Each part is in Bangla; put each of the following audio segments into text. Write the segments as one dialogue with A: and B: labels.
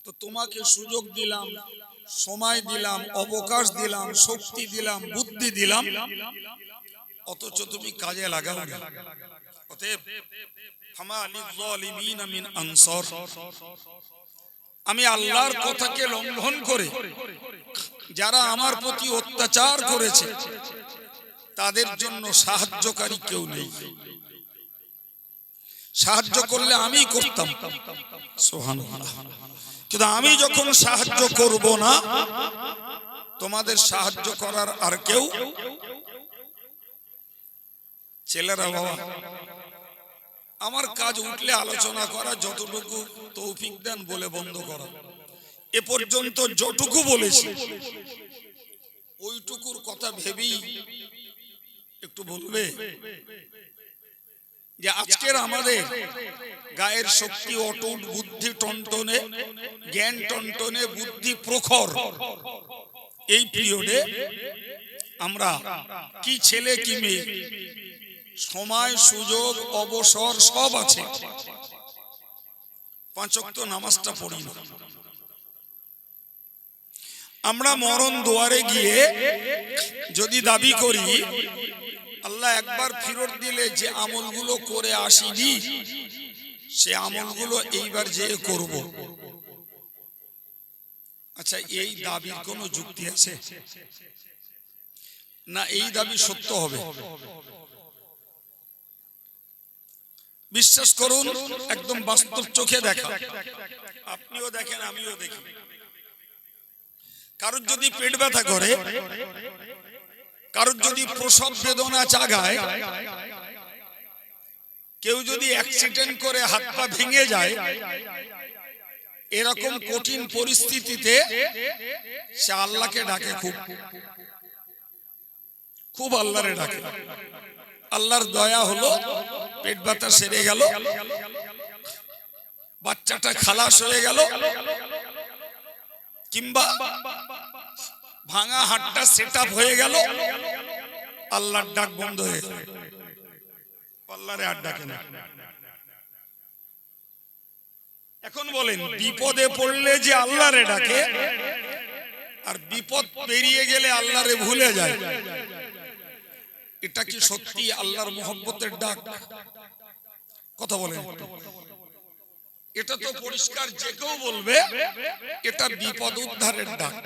A: তো তোমাকে সুযোগ দিলাম, সময় দিলাম, অবকাশ দিলাম, শক্তি দিলাম, বুদ্ধি দিলাম, অথচ তুমি কাজে লাগাও না। অতএব ফামা লিয-যালিমিনা মিন আনসার, আমি আল্লাহর কথাকে লঙ্ঘন করে যারা আমার প্রতি অত্যাচার করেছে তাদের জন্য সাহায্যকারী কেউ নেই। সাহায্য করলে আমি করতাম, সুবহানাল্লাহ, কিন্তু আমি যখন সাহায্য করব না, তোমাদের সাহায্য করার আর কেউ। ছেলেরা বাবা, আমার কাজ উঠলে আলোচনা করা, যতটুকু তৌফিক দেন বলে বন্ধ করা। এ পর্যন্ত যতটুকু বলেছি ওইটুকুর কথা ভেবেই একটু বলবে যে আজকের আমাদের গায়ের শক্তি অটুট, বুদ্ধি টনটনে, জ্ঞান টনটনে, বুদ্ধি প্রখর, এই পিরিয়ডে আমরা কি ছেলে কি মেয়ে, সময়, সুযোগ, অবসর সব আছে, 5 ওয়াক্ত নামাজটা পড়ি না। আমরা মরণ দুয়ারে গিয়ে যদি দাবি করি আল্লাহ একবার ফিরত দিলে যে আমলগুলো করে আসিনি সে আমলগুলো এইবার যে করব, আচ্ছা এই দাবির কোনো যুক্তি আছে না? এই দাবি সত্য হবে? বিশ্বাস করুন, একদম বাস্তব চোখে দেখা, আপনিও দেখেন আমিও দেখি। কারোর যদি পেট ব্যথা করে, কারোর যদি প্রসব বেদনা জাগায়, কেউ যদি অ্যাক্সিডেন্ট করে হাত পা ভেঙে যায়, এরকম কঠিন পরিস্থিতিতে সে আল্লাহকে ডাকে, খুব খুব আল্লাহরে ডাকে। আল্লাহর দয়া হলো, পেট ব্যথা সেরে গেল, বাচ্চাটা খালাস হয়ে গেল, কিংবা ভাঙা হাতটা সেট আপ হয়ে গেল, আল্লাহর ডাক বন্ধ হয়ে গেল, আল্লাহরে আর ডাকে না। এখন বলেন, বিপদে পড়লে যে আল্লাহরে ডাকে আর বিপদ পেরিয়ে গেলে আল্লাহরে ভুলে যায়, এটা কি সত্যি আল্লাহর মহব্বতের ডাক? কথা বলেন। এটা তো পরিষ্কার, যে কেউ বলবে এটা বিপদ উদ্ধারের ডাক।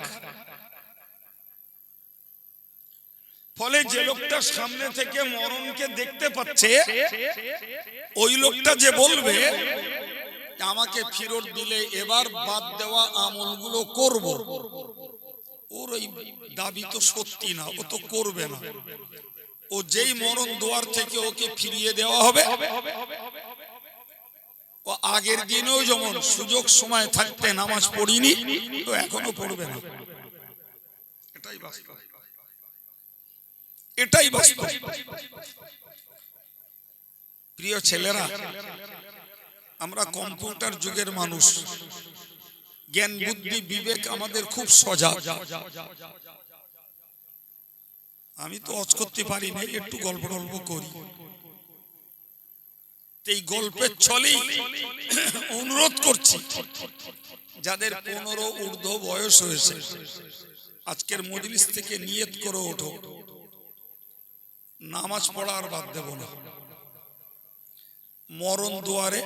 A: ফলে যে লোকটা সামনে থেকে মরণকে দেখতে পাচ্ছে, ওই লোকটা যে বলবে আমাকে ফিরত দিলে এবার বাদ দেওয়া আমলগুলো করব, ওর ওই দাবি তো সত্যি না, ও তো করবে না। ও যেই মরণ দুয়ার থেকে ওকে ফিরিয়ে দেওয়া হবে, ও আগের দিনেও যেমন সুযোগ সময় থাকতে নামাজ পড়িনি, তো এখনো পড়বে না। এটাই বাস্তব, এটাই বাস্তব। প্রিয় ছেলেরা, আমরা কম্পিউটার যুগের মানুষ, জ্ঞান বুদ্ধি বিবেক আমাদের খুব সজাগ। আমি তো অজ করতে পারি না, একটু গল্প টল্প করি। এই গল্পের ছলেই অনুরোধ করছি, যাদের 15 ঊর্ধ্ব বয়স হয়েছে, আজকের মজলিস থেকে নিয়ত করে ওঠো, নামাজ পড়ার বাদ দেব না। মরণ দুয়ারে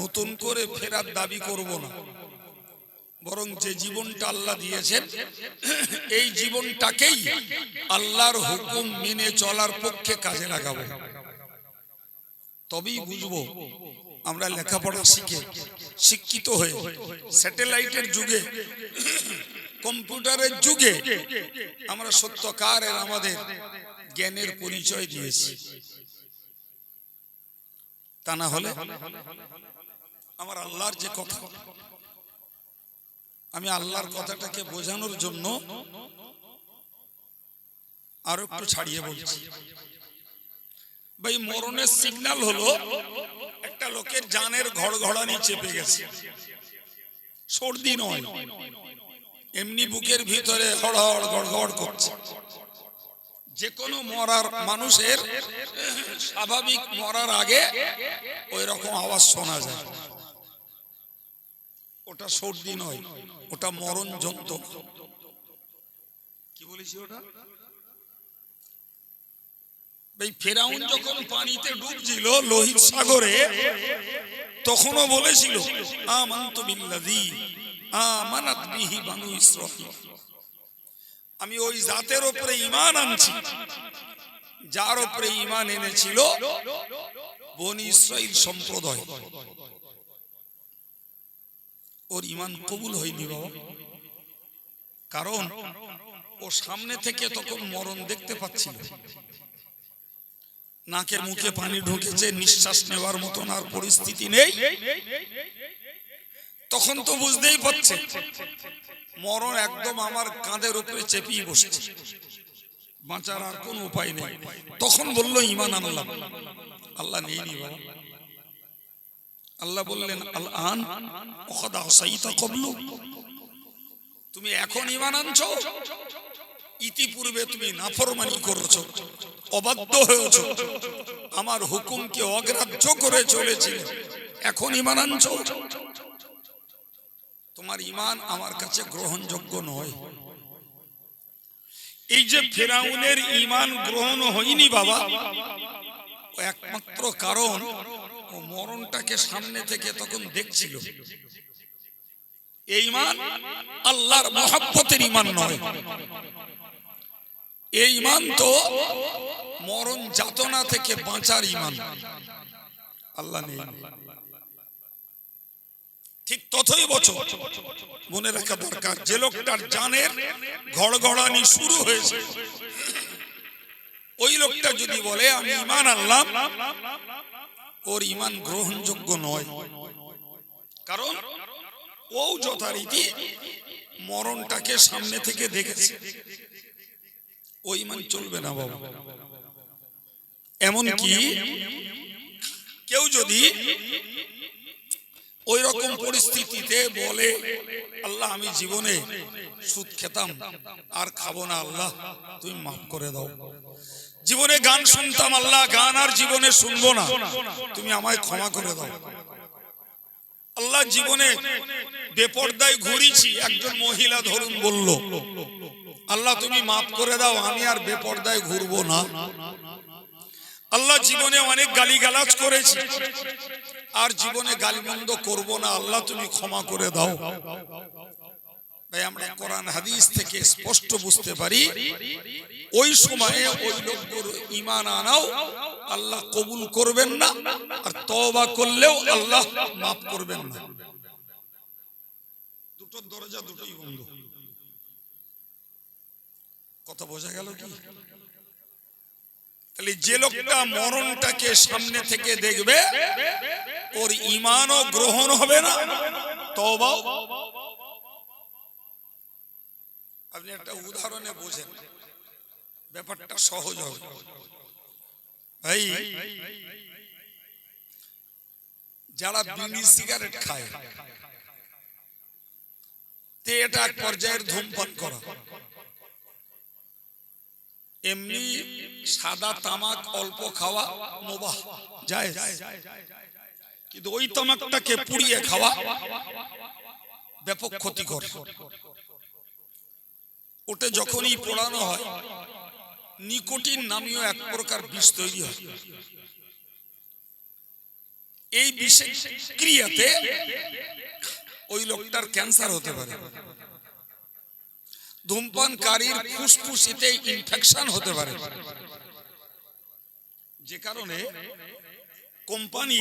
A: নতুন করে ফেরার দাবি করব না, বরং যে জীবনটা আল্লাহ দিয়েছেন এই জীবনটাকেই আল্লাহর হুকুম মেনে চলার পক্ষে কাজে লাগাবো। তবেই বুঝবো আমরা লেখাপড়া শিখে, শিক্ষিত হয়ে, স্যাটেলাইটের যুগে, কম্পিউটারের যুগে আমরা সত্যকারের আমাদের জ্ঞানের পরিচয় দিয়েছি। তা না হলে আমার আল্লাহর যে কথা, আমি আল্লাহর কথাটাকে বোঝানোর জন্য আরো একটু ছাড়িয়ে বলছি। ভাই, মরণের সিগন্যাল হলো একটা লোকের জানের ঘড়ঘড়ানি চেপে গেছে, সর্দি নয়, এমনি বুকের ভিতরে হড়হড় গড়গড় করছে। যে কোনো মরার মানুষের স্বাভাবিক মরার আগে ওই রকম আওয়াজ শোনা যায়। ও ওটা সর্দি নয়, ওটা মরণ যন্ত্রণা। কি বলেছি ওটা? এই ফেরাউন যখন পানিতে ডুবছিল লোহিত সাগরে, তখনও বলেছিল আমানতু বিল্লাযী আমানাত বিহি বানু ইসরাঈল, আমি ওই জাতের উপরে ঈমান আনছি যার উপরে ঈমান এনেছিল বনি ইসরাঈল সম্প্রদায়। ওর ঈমান কবুল হয়নি বাবা, কারণ ও সামনে থেকে তখন মরণ দেখতে পাচ্ছিল, নাকের মুখে পানি ঢুকেছে, নিঃশ্বাস নেওয়ার মতন আর পরিস্থিতি নেই। তখন তো বুঝতেই পারছে মরণ একদম আমার কাঁধের উপরে চেপিয়ে বসছে, বাঁচার আর কোন উপায় নেই। তখন বলল ঈমান আনলাম। আল্লাহ নেইনি বাবা। আল্লাহ বললেন আল আন ওয়াকাদ আসাইতা ক্বাবলু, তুমি এখন ঈমান আনছো, ইতিপূর্বে তুমি নাফরমানি করেছো, অবাধ্য হয়েছো, আমার হুকুমকে অগ্রাহ্য করে চলেছিলে, এখন ঈমান আনছো। তোমার ঈমান আমার কাছে গ্রহণযোগ্য নয়। এই যে ফেরাউনের ঈমান গ্রহণ হয়নি বাবা, একমাত্র কারণ ও মরণটাকে সামনে থেকে তখন দেখছিল। এই ঈমান আল্লাহর মহব্বতের ঈমান নয়, এই ঈমান তো মরণ যাতনা থেকে বাঁচার ঈমান। আল্লাহ নেই। ঠিক ততই বছর মনে রাখা দরকার, যে লোকটার জানের ঘড়ঘড়ানি শুরু হয়েছে, ওই লোকটা যদি বলে আমি ঈমান আনলাম, ওর ঈমান গ্রহণযোগ্য নয়। কারণ ও যথারীতি মরণটাকে সামনে থেকে দেখেছে, ওই ঈমান চলবে না বাবা। এমনকি কেউ যদি ওই রকম পরিস্থিতিতে বলে আল্লাহ আমি জীবনে সুদ খেতাম আর খাবো না, আল্লাহ তুমি মাফ করে দাও। জীবনে গান শুনতাম, আল্লাহ গান আর জীবনে শুনবো না, তুমি আমায় ক্ষমা করে দাও। আল্লাহ জীবনে বেপরদায় ঘুরেছি, একজন মহিলা ধরুন বলল আল্লাহ তুমি মাফ করে দাও, আমি আর বেপরদায় ঘুরবো না। আল্লাহ জীবনে অনেক গালিগালাজ করেছি, আর জীবনে গালিমন্দ করব না, আল্লাহ তুমি ক্ষমা করে দাও। ভাই আমরা কোরআন হাদিস থেকে স্পষ্ট বুঝতে পারি ওই সময়ে ওই লোকগুলোর ঈমান আনাও আল্লাহ কবুল করবেন না, আর তওবা করলেও আল্লাহ মাফ করবেন না। দুটো দরজা দুটোই বন্ধ। কথা বোঝা গেল কি? তাহলে যে লোকটা মরণটাকে সামনে থেকে দেখবে ওর ঈমানও গ্রহণ হবে না, তওবাও। আপনি একটা উদাহরণে বোঝেন, ব্যাপারটা সহজ হবে। ভাই যারা বিড়ি সিগারেট খায়, তে এটা এক পর্যায়ের ধূমপান করা। এমনি সাদা তামাক অল্প খাওয়া মুবাহ জায়েজ, কিন্তু ওই তামাকটাকে পুড়িয়ে খাওয়া ব্যাপক ক্ষতিকর। ওটা যখনই পোড়ানো হয় নিকোটিন নামীয় এক প্রকার বিষ তৈরি হয়। এই বিষের ক্রিয়াতে ওই লোকটার ক্যান্সার হতে পারে, ধূমপানকারীর ফুসফুসিতে ইনফেকশন হতে পারে। যে কারণে কোম্পানি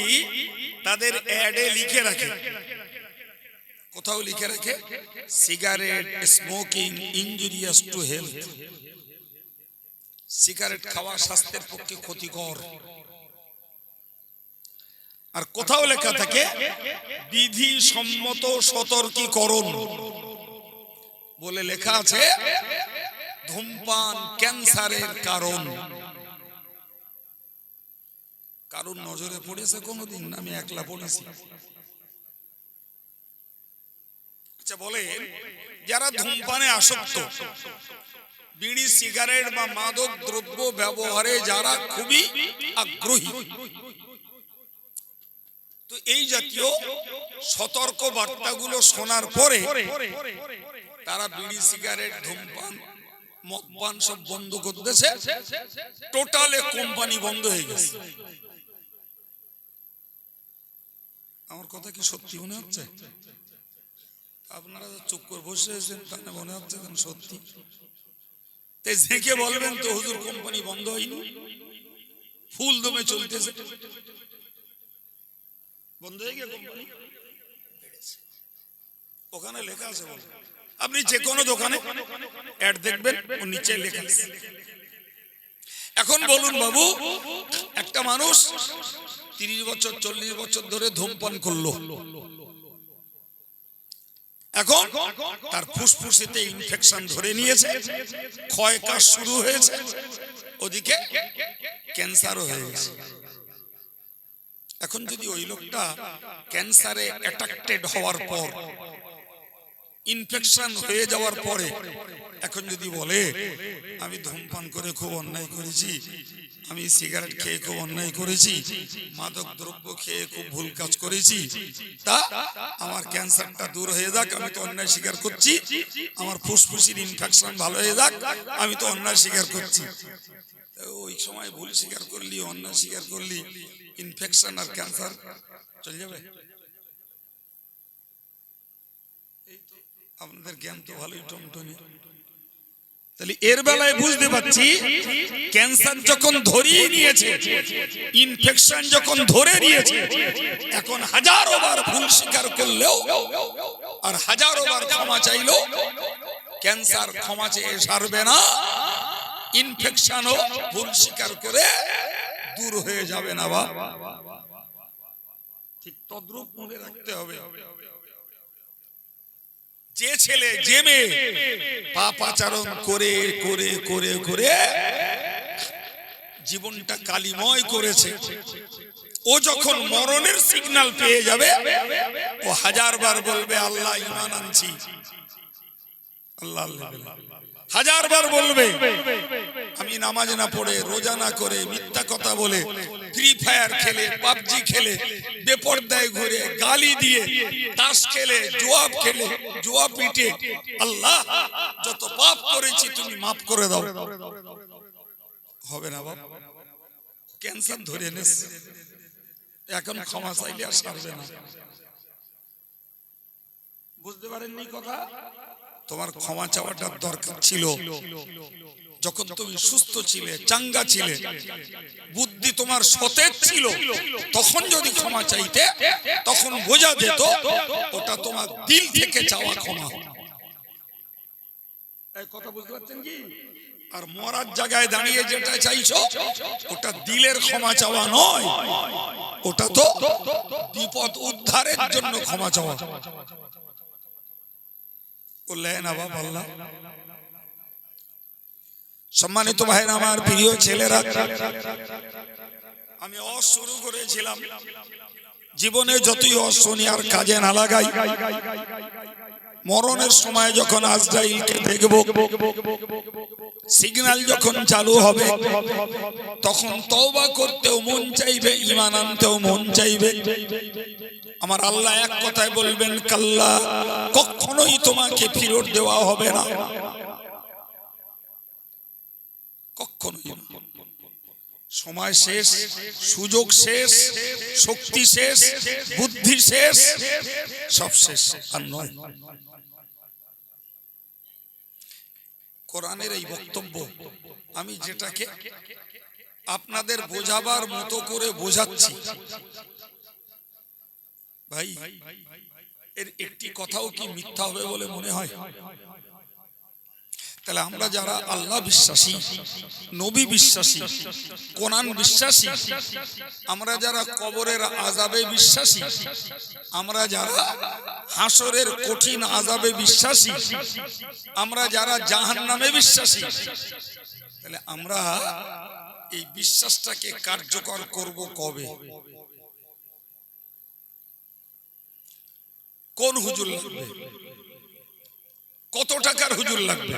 A: তাদের অ্যাডে লিখে রাখে, কোথাও লিখে রাখে cigarette smoking injurious to health, cigarette খাওয়া স্বাস্থ্যের পক্ষে ক্ষতিকর। আর কোথাও লেখা থাকে বিধি সম্মত সতর্কীকরণ বলে লেখা আছে, ধূমপান ক্যান্সারের কারণ। কারণ নজরে পড়েছে কোনোদিন? আমি একলা পড়েছি। আচ্ছা বলেন, যারা ধূমপানে আসক্ত, বিড়ি সিগারেট বা মাদক দ্রব্য ব্যবহারে যারা খুবই আগ্রহী, তো এই জাতীয় সতর্ক বার্তাগুলো শোনার পরে তারা বিড়ি সিগারেট ধূমপান মদপান সব বন্ধ করতেছে, টোটালে কোম্পানি বন্ধ হয়ে গেছে। আমার কথা কি সত্যি মনে হচ্ছে? আপনারা চুপ করে বসে আছেন, তাহলে মনে হচ্ছে যেন সত্যি। তাই ঝেঁকে বলবেন তো হুজুর কোম্পানি বন্ধ হয়নি, ফুল দমে চলতেছে। বন্ধ হয়ে গিয়ে কোম্পানি ওখানে লেখা আছে, আপনি যে কোনো দোকানে অ্যাড দেখবেন ও নিচে লেখা আছে। এখন বলুন বাবু, একটা মানুষ 30 বছর 40 বছর ধরে ধূমপান করলো, এখন তার ফুসফুসেতে ইনফেকশন ধরে নিয়েছে, ক্ষয় কাজ শুরু হয়েছে, ওদিকে ক্যান্সারও হয়ে গেছে। এখন যদি ওই লোকটা ক্যান্সারে অ্যাটাকটেড হওয়ার পর, ইনফেকশন হয়ে যাওয়ার পরে এখন যদি বলে আমি ধূমপান করে খুব অন্যায় করেছি, আমি সিগারেট খেয়ে খুব অন্যায় করেছি, মাদক দ্রব্য খেয়ে খুব ভুল কাজ করেছি, তা আমার ক্যান্সারটা দূর হয়ে যাক, আমি তো অন্যায় স্বীকার করছি, আমার ফুসফুসের ইনফেকশন ভালো হয়ে যাক, আমি তো অন্যায় স্বীকার করছি। ওই সময় ভুল স্বীকার করলি, অন্যায় স্বীকার করলি, ইনফেকশন আর ক্যান্সার চলে যাবে। আপনাদের জ্ঞান তো ভালোই টনটনি। তাহলে এর বেলায় বুঝতে পারছি, ক্যান্সার যখন ধরিয়ে নিয়েছে, ইনফেকশন যখন ধরে নিয়েছে, এখন হাজারো বার ভুল স্বীকার করলেও আর হাজারো বার ক্ষমা চাইলেও ক্যান্সার ক্ষমা চেয়ে সারবে না, ইনফেকশনও ভুল স্বীকার করে দূর হয়ে যাবে না। বা ঠিক তদ্রূপ মনে রাখতে হবে, যে ছেলে যে মেয়ে পাপাচারণ করে করে করে করে জীবনটা কালিময় করেছে, ও যখন মরণের সিগন্যাল পেয়ে যাবে, ও হাজার বার বলবে আল্লাহ ঈমান আনছি, আল্লাহ হাজার বার বলবে আমি নামাজ না পড়ে, রোজা না করে, মিথ্যা কথা বলে, ফ্রি ফায়ার খেলে, পাবজি খেলে, বেপরদায় ঘুরে, গালি দিয়ে, তাস খেলে, জুয়া পিটে, আল্লাহ যত পাপ করেছি তুমি মাফ করে দাও। হবে না বাবা, ক্যান্সার ধরে এনেছে, এখন ক্ষমা চাইলে আর সারবে না। বুঝতে পারেননি কথা? তোমার ক্ষমা চাওয়াটার দরকার ছিল যখন তুমি সুস্থ ছিলে, চাঙ্গা ছিলে, বুদ্ধি তোমার সতেজ ছিল, তখন যদি ক্ষমা চাইতে, তখন বোঝা যেত ওটা তোমার দিল থেকে চাওয়া ক্ষমা। এই কথা বুঝতে পারছেন কি? আর মরার জায়গায় দাঁড়িয়ে যেটা চাইছো, ওটা দিলের ক্ষমা চাওয়া নয়, ওটা তো বিপদ উদ্ধারের জন্য ক্ষমা চাওয়া। সম্মানিত ভাইরা আমার, প্রিয় ছেলেরা, আমি শুরু করেছিলাম, জীবনে যতই শুনি আর কাজে না লাগাই, মরণের সময় যখন আজরাইলকে দেখব, সিগন্যাল যখন চালু হবে, তখন তওবা করতেও মন চাইবে, ঈমান আনতেও মন চাইবে। আমার আল্লাহ এক কথায় বলবেন, কাল্লা, কখনোই তোমাকে ফেরত দেওয়া হবে না, কখনোই। সময় শেষ, সুযোগ শেষ, শক্তি শেষ, বুদ্ধি শেষ, সব শেষ, আর নয়। কোরআনের এই বক্তব্য আমি যেটাকে আপনাদের বোঝাবার মতো করে বোঝাচ্ছি, ভাই এর একটি কথাও কি মিথ্যা হবে বলে মনে হয়? তাহলে আমরা যারা আল্লাহ বিশ্বাসী, নবী বিশ্বাসী, কোরআন বিশ্বাসী, আমরা যারা কবরের আযাবে বিশ্বাসী, আমরা যারা হাসরের কঠিন আযাবে বিশ্বাসী, আমরা যারা জাহান্নামে বিশ্বাসী, তাহলে আমরা এই বিশ্বাসটাকে কার্যকর করব কবে? কোন হুজুর লাগবে? কত টাকার হুজুর লাগবে?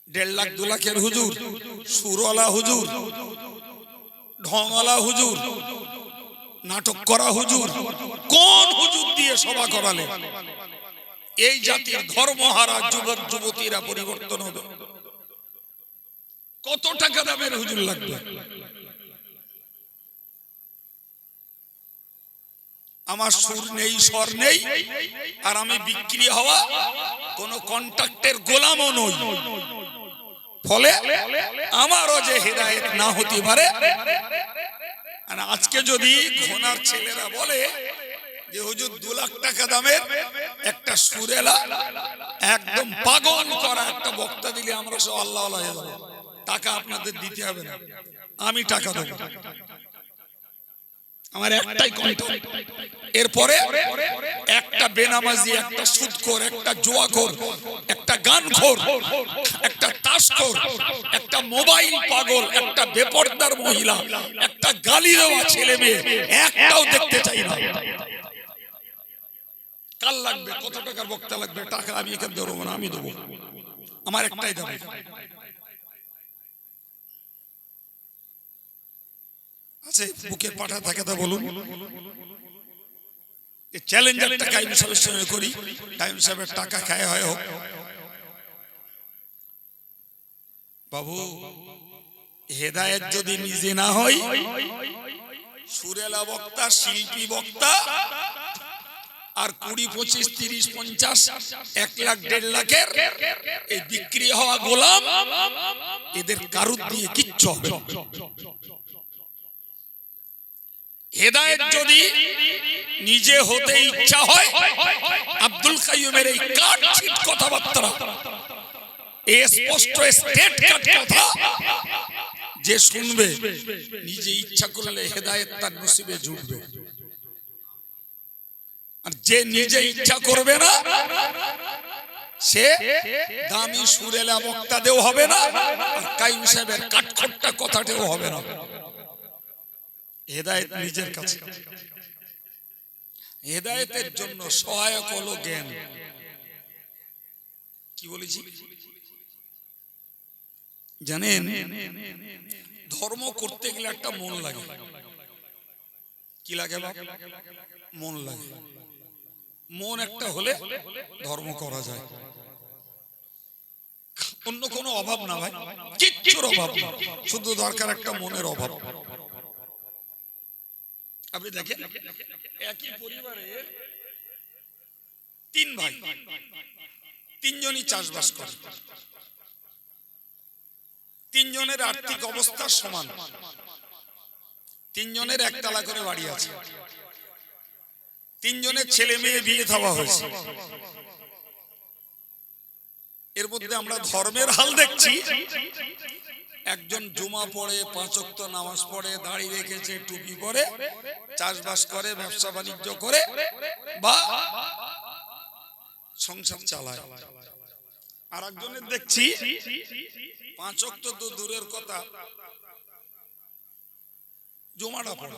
A: 1.5 লাখ 2 লাখের হুজুর, সুরওয়ালা হুজুর, ঢংওয়ালা হুজুর, নাটক করা হুজুর, কোন হুজুর দিয়ে সভা করালে এই জাতির ধর্মহারা যুবক যুবতীরা পরিবর্তন হবে? কত টাকা দামের হুজুর লাগবে? আমার সুর নেই, স্বর নেই, আর আমি বিক্রি হওয়া কোন কন্ট্রাক্টের গোলামও নই। ফলে আমারও যে হেদায়েত না হতে পারে। আর আজকে যদি ঘোনার ছেলেরা বলে যে হুজুর 2 লাখ টাকা দামের একটা সুরেলা একদম পাগল করা একটা বক্তা দিলে আমরা সব আল্লাহ আল্লাহ হয়ে যাব, টাকা আপনাদের দিতে হবে না, আমি টাকা দেবো। আমার একটাই কন্ট্রাক্ট। এরপরে একটা বেনামাজি, একটা সুদখোর, একটা জুয়াখোর, একটা গানখোর, একটা তাসখোর, একটা মোবাইল পাগল, একটা বেপরদার মহিলা, একটা গালি দেওয়া ছেলে মেয়ে একটাও দেখতে চাই না। কাল লাগবে? কত টাকার বক্তা লাগবে? টাকা আমি এখানে দেবো না, আমি দেবো। আমার একটাই দাবি, আছে বুকের পাঠা থাকে তা বলুন। চ্যালেঞ্জ একটা কাইম সাহেবের সঙ্গে করি, কাইম সাহেবের টাকা খায় হয় হোক। বাবু, হেদায়েত যদি নিজে না হয়, সুরেলা বক্তা, শিল্পী বক্তা আর 20, 25, 30, 50, 1 লাখ 1.5 লাখের এই বিক্রি হওয়া গোলাম, এদের কারুর দিয়ে কিচ্ছু হবে না। হেদায়েত যদি নিজে হতে ইচ্ছা হয়, আব্দুল কাইয়ুমের এই কাটছিট কথাবার্তা, এই স্পষ্ট স্টেট কাট কথা যে শুনবে, নিজে ইচ্ছা করলে হেদায়েত তার নসিবে জুটবে। আর যে নিজে ইচ্ছা করবে না, সে দামি সুরেলা বক্তাদেও হবে না, আর কাইয়ুম সাহেবের কাটখোট্টা কথাটাও হবে না। হেদায়েত নিজের কাছে। হেদায়েতের জন্য সহায়ক হলো জ্ঞান। কি বলেছি জানেন? ধর্ম করতে গেলে একটা মন লাগে। কি লাগে? মন লাগে। মন একটা হলে ধর্ম করা যায়। অন্য কোনো অভাব না ভাই, কিচ্ছুর অভাব না, শুধু দরকার একটা মনের অভাব। আপনি দেখেন, একই পরিবারের 3 ভাই, 3 জনই চাষবাস করে, 3 জনের আর্থিক অবস্থা সমান, 3 জনের একতলা করে বাড়ি আছে, 3 জনের ছেলে মেয়ে বিয়ে দেওয়া হয়েছে। এর মধ্যে আমরা ধর্মের হাল দেখছি। একজন জুমা পড়ে, 5 ওয়াক্ত নামাজ পড়ে, দাড়ি রেখেছে, টুপি পরে, চাষবাস করে, ব্যবসা বাণিজ্য করে বা সংসার চালায়। আর একজনের দেখছি 5 ওয়াক্ত তো দূরের কথা, জুমাটা পড়ে।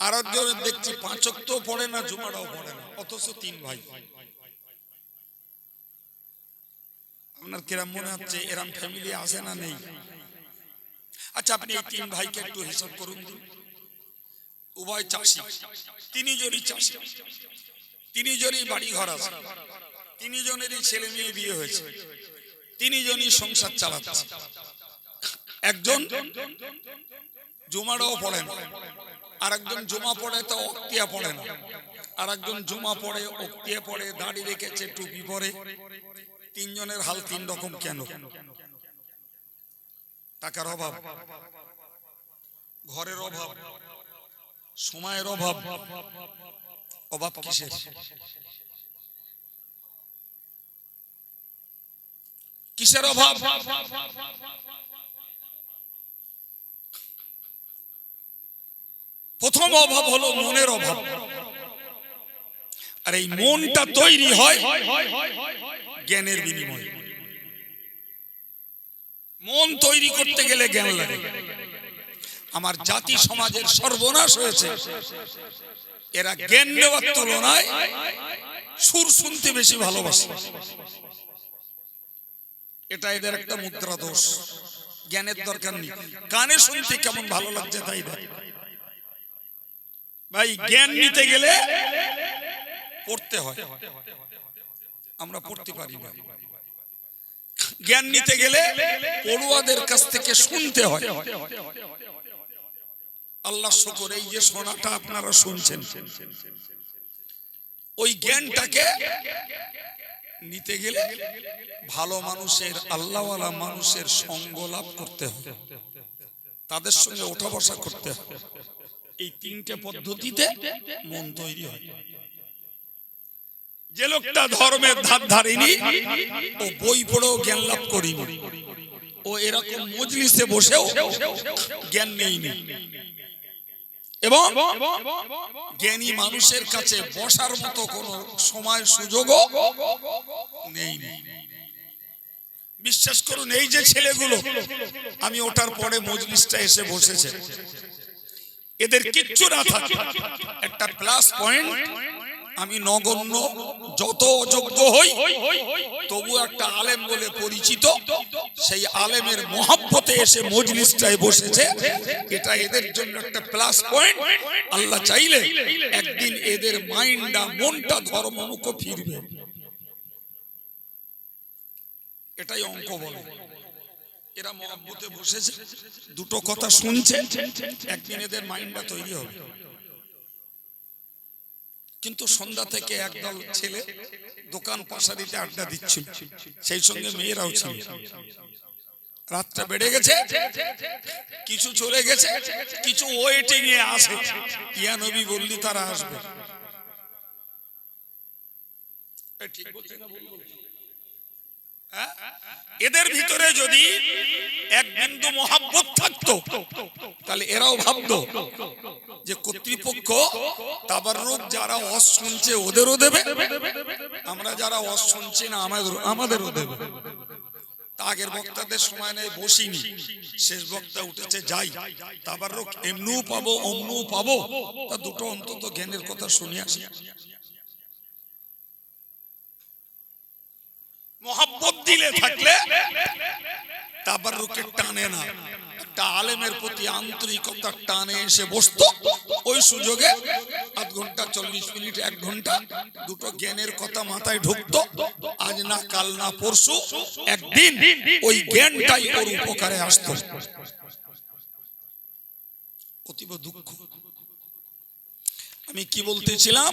A: আর একজনের দেখছি 5 ওয়াক্ত পড়ে না, জুমাটাও পড়ে না, অথচ 3 ভাই। আপনার কিরম মনে হচ্ছে এরম ফ্যামিলি আছে না নেই? আচ্ছা, আপনি এই 3 ভাইকে একটু হিসাব করুন। উভয় চাষি, 3 জনই চাষি, 3 জনই বাড়ি ঘর আছে, 3 জনেরই ছেলে মেয়ে বিয়ে হয়েছে, 3 জনই সংসার চালাচ্ছে। একজন জুমাটাও পড়ে না, আর একজন জুমা পড়ে তো অক্তিয়া পড়ে না, আর একজন জুমা পড়ে, অক্তিয়া পড়ে, দাড়ি রেখেছে, টুপি পরে। 3 জনের হাল 3 রকম কেন? টাকার অভাব, ঘরের অভাব, সময়ের অভাব। অভাব কিসের? কিসের অভাব? প্রথম অভাব হলো মনের অভাব। আর এই মনটা তৈরি হয় জ্ঞানের বিনিময়ে। মন তৈরি করতে গেলে জ্ঞান লাগে। আমার জাতি সমাজের সর্বনাশ হয়েছে, এরা জ্ঞান নেওয়ার তুলনায় সুর শুনতে বেশি ভালোবাসে। এটা এদের একটা মুদ্রা দোষ। জ্ঞানের দরকার নেই, কানে শুনতে কেমন ভালো লাগছে তাই দেয়। ভাই জ্ঞান নিতে গেলে পড়তে হয়, আমরা পড়তে পারি না। জ্ঞান নিতে গেলে পড়ুয়াদের কাছ থেকে শুনতে হয়। আল্লাহ শুকর, এই যে শোনাটা আপনারা শুনছেন, ওই জ্ঞানটাকে নিতে গেলে ভালো মানুষের, আল্লাহওয়ালা মানুষের সঙ্গ লাভ করতে হয়, তাদের সঙ্গে ওঠা বসা করতে হয়। এই তিনটে পদ্ধতিতে মন তৈরি হয়। যে লোকটা ধর্মের ধার ধারেনি, ও বই পড়েও জ্ঞান লাভ করিনি, ও এরকম মজলিসে বসেও জ্ঞান নেইনি, এবং জ্ঞানী মানুষের কাছে বসার মতো কোনো সময় সুযোগও নেই। বিশ্বাস করুন, এই যে ছেলেগুলো আমি ওঠার পরে মজলিসটা এসে বসেছে, এদের কিচ্ছু না থাকে, একটা প্লাস পয়েন্ট, আমি নগণ্য যত অযোগ্য হই তবু একটা আলেম বলে পরিচিত, সেই আলেমের মহব্বতে এসে মজলিসটায় বসেছে, এটা এদের জন্য একটা প্লাস পয়েন্ট। আল্লাহ চাইলে একদিন এদের মাইন্ডটা, মনটা ধর্মমুখ ফিরবে, এটাই অঙ্ক বলে। এরা মহব্বতে বসেছে, দুটো কথা শুনছে, একদিন এদের মাইন্ডটা তৈরি হবে। কিন্তু সন্ধ্যা থেকে একদল ছেলে দোকান পাশারিতে আড্ডা দিচ্ছিল, সেই সঙ্গে মেয়েরাও ছিল। রাতটা বেড়ে গেছে, কিছু চলে গেছে, কিছু ওয়েটিং এ আছে, ইয়া নবী বললি তারা আসবে। ঠিক বলছি না ভুল বলছি? এদের ভিতরে যদি এক বিন্দু মহাব্বত থাকতো, তাহলে এরাও ভাবতো যে কর্তৃপক্ষ তাবাররুক যারা ওয়াজ শুনছে ওদেরও দেবে, আমরা যারা ওয়াজ শুনছি না আমাদেরও দেবে। আগের বক্তাদের সময় নেই, বসিনি, শেষ বক্তা উঠেছে, যাই, তাবাররুক এমনিও পাবো অমনিও পাবো, তা দুটো অন্তত জ্ঞানের কথা শুনে আসি। মহব্বত দিলে থাকলে তাবাররুকের টানে না, একটা আলেমের প্রতি আন্তরিকতার টানে এসে বসতো, ওই সুযোগে আধ ঘন্টা 40 মিনিট 1 ঘন্টা দুটো জ্ঞানের কথা মাথায় ঢুকতো, আজ না কাল না পরশু একদিন ওই জ্ঞানটাই ওর উপকারে আসতো। অতীব দুঃখ। আমি কি বলতেছিলাম,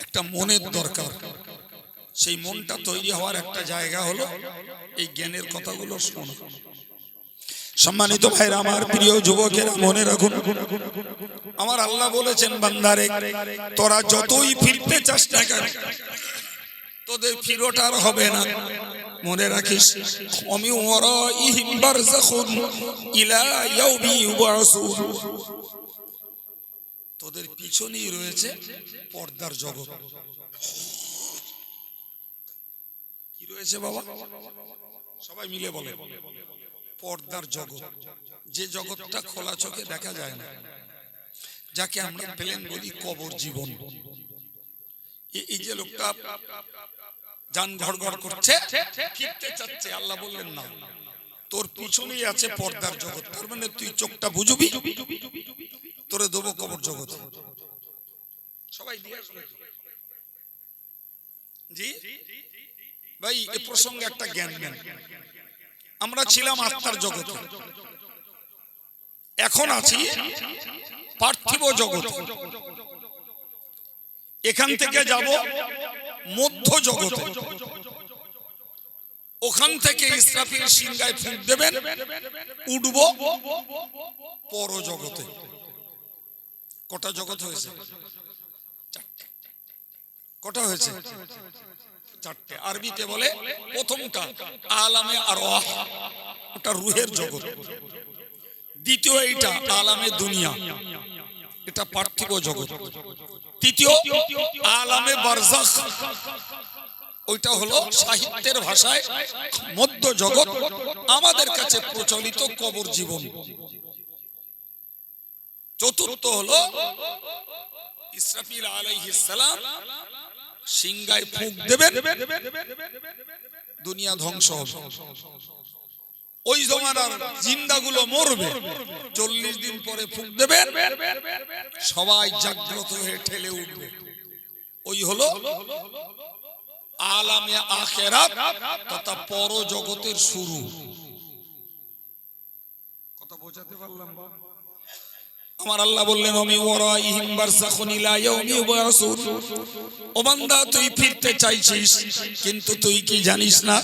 A: একটা মনের দরকার, সেই মনটা তৈরি হওয়ার একটা জায়গা হলো এই জ্ঞানের কথাগুলো শোনা। সম্মানিত ভাইরা আমার, প্রিয় যুবকেরা, মনে রাখুন, আমার আল্লাহ বলেছেন, বান্দারে তোরা যতই ফিরতে চাস না কেন, তোদের ফিরোটা আর হবে না। মনে রাখিস, আমি ওয়ারাইহিম বারযাখুন ইলা ইয়াউমি ইউবআসুন, তোদের পিছনেই রয়েছে পর্দার জগৎ। কি রয়েছে বাবা? সবাই মিলে বলে, পর্দার জগৎ, যে জগৎটা খোলা চোখে দেখা যায় না, যাকে আমরা প্লেন বলি কবর জীবন। এই যে লোকটা জান ঘড়ঘড় করছে, ফিরতে চাচ্ছে, আল্লাহ বললেন না, তোর পিছনেই আছে পর্দার জগৎ। তার মানে তুই চোখটা বুঝবি, তোরে দেবো কবর জগৎ। সবাই দিয়ে আসবে জি ভাই। এ প্রসঙ্গে একটা জ্ঞান নেন, আমরা ছিলাম আত্মার জগতে, এখন আছি পার্থিব জগতে। এখান থেকে যাব মধ্য জগতে, ওখান থেকে ইসরাফিল সিংহায় ফুঁক দেবেন, উঠবো পর জগতে। কটা জগৎ হয়েছে? কটা হয়েছে? চারটে। আরবিতে বলে প্রথমটা আলামে আরওয়াহ, ওটা রুহের জগৎ। দ্বিতীয় এইটা আলামে দুনিয়া, এটা পার্থিব জগৎ। তৃতীয় আলামে বারজাখ, ওইটা হলো সাহিত্যের ভাষায় মধ্য জগৎ, আমাদের কাছে প্রচলিত কবর জীবন। চতুর্থ হলো ইসরাফিল আলাইহিস সালাম সিংহায় ফুঁক দেবেন, দুনিয়া ধ্বংস হবে। ওই জমানার জিন্দাগুলো মরবে, 40 দিন পরে ফুঁক দেবেন, সবাই জাগ্রত হয়ে ঠেলে উঠবে। ওই হলো আলামে আখিরাত তথা পরজগতের শুরু। কথা বোঝাতে পারলাম? আমার আল্লাহ বললেন ওমি ওয়ারাইহিম বারযাখুন ইলা ইয়াউমি ইউবআসুন। ও বান্দা, তুই ফিরতে চাইছিস, কিন্তু তুই কি জানিস না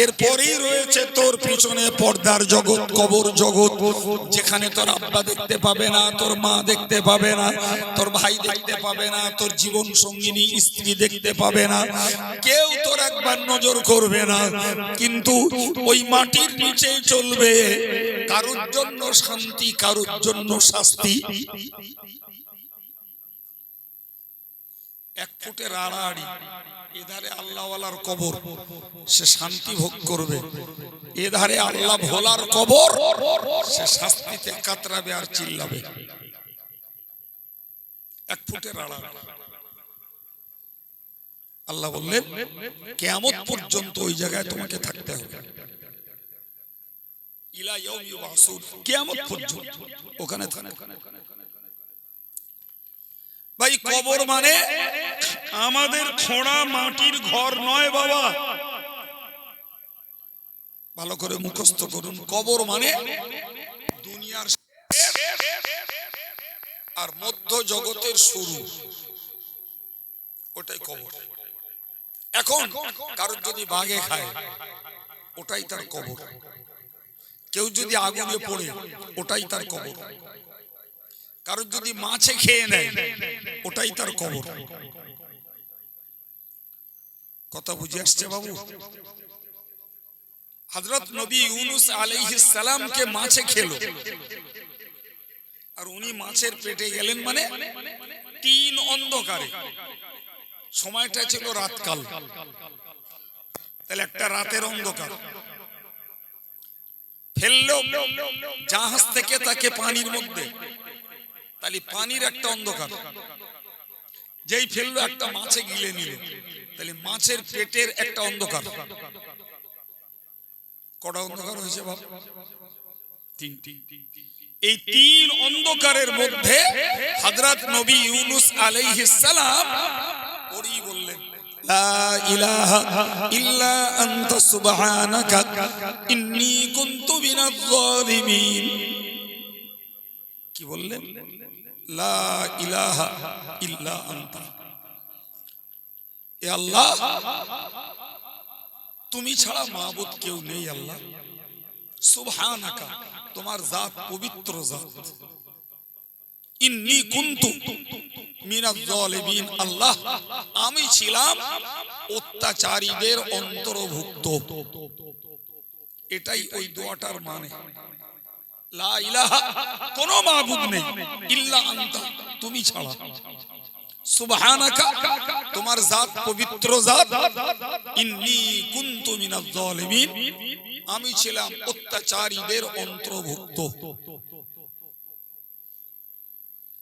A: এরপরেই রয়েছে তোর পিছনে পর্দার জগৎ, কবর জগৎ, যেখানে তোর আব্বা দেখতে পাবে না, তোর মা দেখতে পাবে না, তোর ভাই দেখতে পাবে না, তোর জীবন সঙ্গিনী স্ত্রী দেখতে পাবে না, কেউ তোর একবার নজর করবে না, কিন্তু ওই মাটির নিচেই চলবে। কারোর জন্য শান্তি, কারোর জন্য শাস্তি। 1 ফুটের আড়াআড়ি, এধারে আল্লাহওয়ালার কবর, সে শান্তি ভোগ করবে, এধারে আল্লাহ ভোলার কবর, সে শাস্তিতে কাতরাবে আর চিল্লাবে। 1 ফুটের আড়াআড়ি। আল্লাহ বললেন কিয়ামত পর্যন্ত ওই জায়গায় তোমাকে থাকতে হবে। ইলা ইয়াউমি ইউবআসুন, কিয়ামত পর্যন্ত ওখানে থাকো। ভাই, কবর মানে আমাদের খোঁড়া মাটির ঘর নয় বাবা, ভালো করে মুখস্থ করুন। কবর মানে দুনিয়ার আর মধ্য জগতের শুরু, ওটাই কবর। এখন কারোর যদি বাঘে খায়, ওটাই তার কবর। কেউ যদি আগুনে পড়ে, ওটাই তার কবর। কারোর যদি মাছে খেয়ে নেয়, ওটাই তার কবর। কথা বুঝে আসছে বাবু? হযরত নবী ইউনূস আলাইহিস সালামকে মাছে খেলো, আর উনি মাছের পেটে গেলেন মানে 3 অন্ধকারে। সময়টা ছিল রাতকাল, তাহলে একটা রাতের অন্ধকার। ফেললো জাহাজ থেকে তাকে পানির মধ্যে, তাহলে পানির একটা অন্ধকার। যেই ফেললো একটা মাছে গিলে নিল, তাহলে মাছের পেটের একটা অন্ধকার। কটা অন্ধকার হয়েছে বাবা? 3টি। এই 3 অন্ধকারের মধ্যে হযরত নবী ইউনূস আলাইহিস সালাম পড়ি বললেন লা ইলাহা ইল্লা আনতা সুবহানাকা ইন্নী কুনতু মিনাজ জালিমিন। কি বললেন? লা ইলাহা ইল্লা আনতা, এ আল্লাহ তুমি ছাড়া মাবুদ কেউ নেই। আল্লাহ সুবহানাকা, তোমার জাত পবিত্র জাত। ইন্নী কুনতু মিনাজ জালিমিন, আল্লাহ আমি ছিলাম অত্যাচারীদের অন্তর্ভুক্ত। এটাই ওই দোয়াটার মানে। লা ইলাহা, কোনো মাবুদ নেই, ইল্লা আনতা, তুমি ছাড়া। সুবহানাকা, তোমার জাত পবিত্র জাত। ইন্নী কুনতু মিনাজ জালিমিন, আমি ছিলাম অত্যাচারীদের অন্তর্ভুক্ত।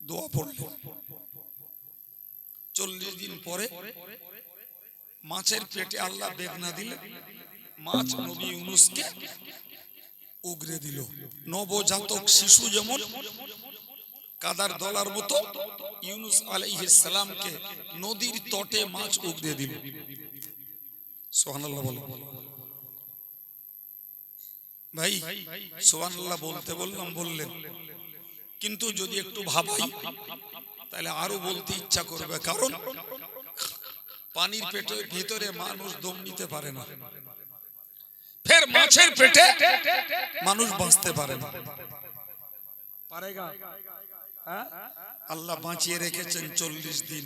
A: দোয়া পড়ল। 40 দিন পরে মাছের পেটে আল্লাহ বেদনা দিলেন, মাছ নবী ইউনূসকে উগরে দিল। নবজাতক শিশু যেমন কাদার দলার মতো ইউনূস আলাইহিস সালামকে নদীর তটে মাছ উগরে দিল। সুবহানাল্লাহ বলো ভাই। সুবহানাল্লাহ বলতে বললেন, কিন্তু যদি একটু ভাবাই তাহলে আরো বলতে ইচ্ছা করবে, কারণ পানির পেটের ভিতরে মানুষ দম নিতে পারে না, ফের মাছের পেটে মানুষ বাঁচতে পারে না। পারেগা? আল্লাহ বাঁচিয়ে রেখেছেন 40 দিন,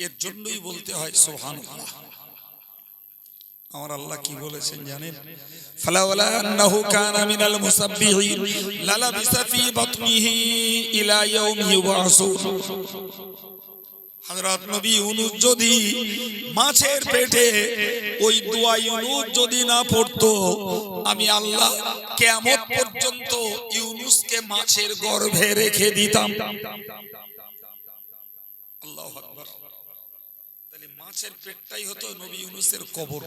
A: এর জন্যই বলতে হয় সুবহানাল্লাহ। আমার আল্লাহ কি বলেছেন জানেন? ফালাওলা আন্নাহু কানা মিনাল মুসাব্বিহিন লালাবিসা ফি বাতনিহি ইলা ইয়াউমি ইউবআসুন। হযরত নবী ইউনূস যদি মাছের পেটে ওই দোয়া ইউনূস যদি না পড়তো, আমি আল্লাহ কিয়ামত পর্যন্ত ইউনূসকে মাছের গর্ভে রেখে দিতাম। আল্লাহু আকবার। তাহলে মাছের পেটটাই হতো নবী ইউনূসের কবর।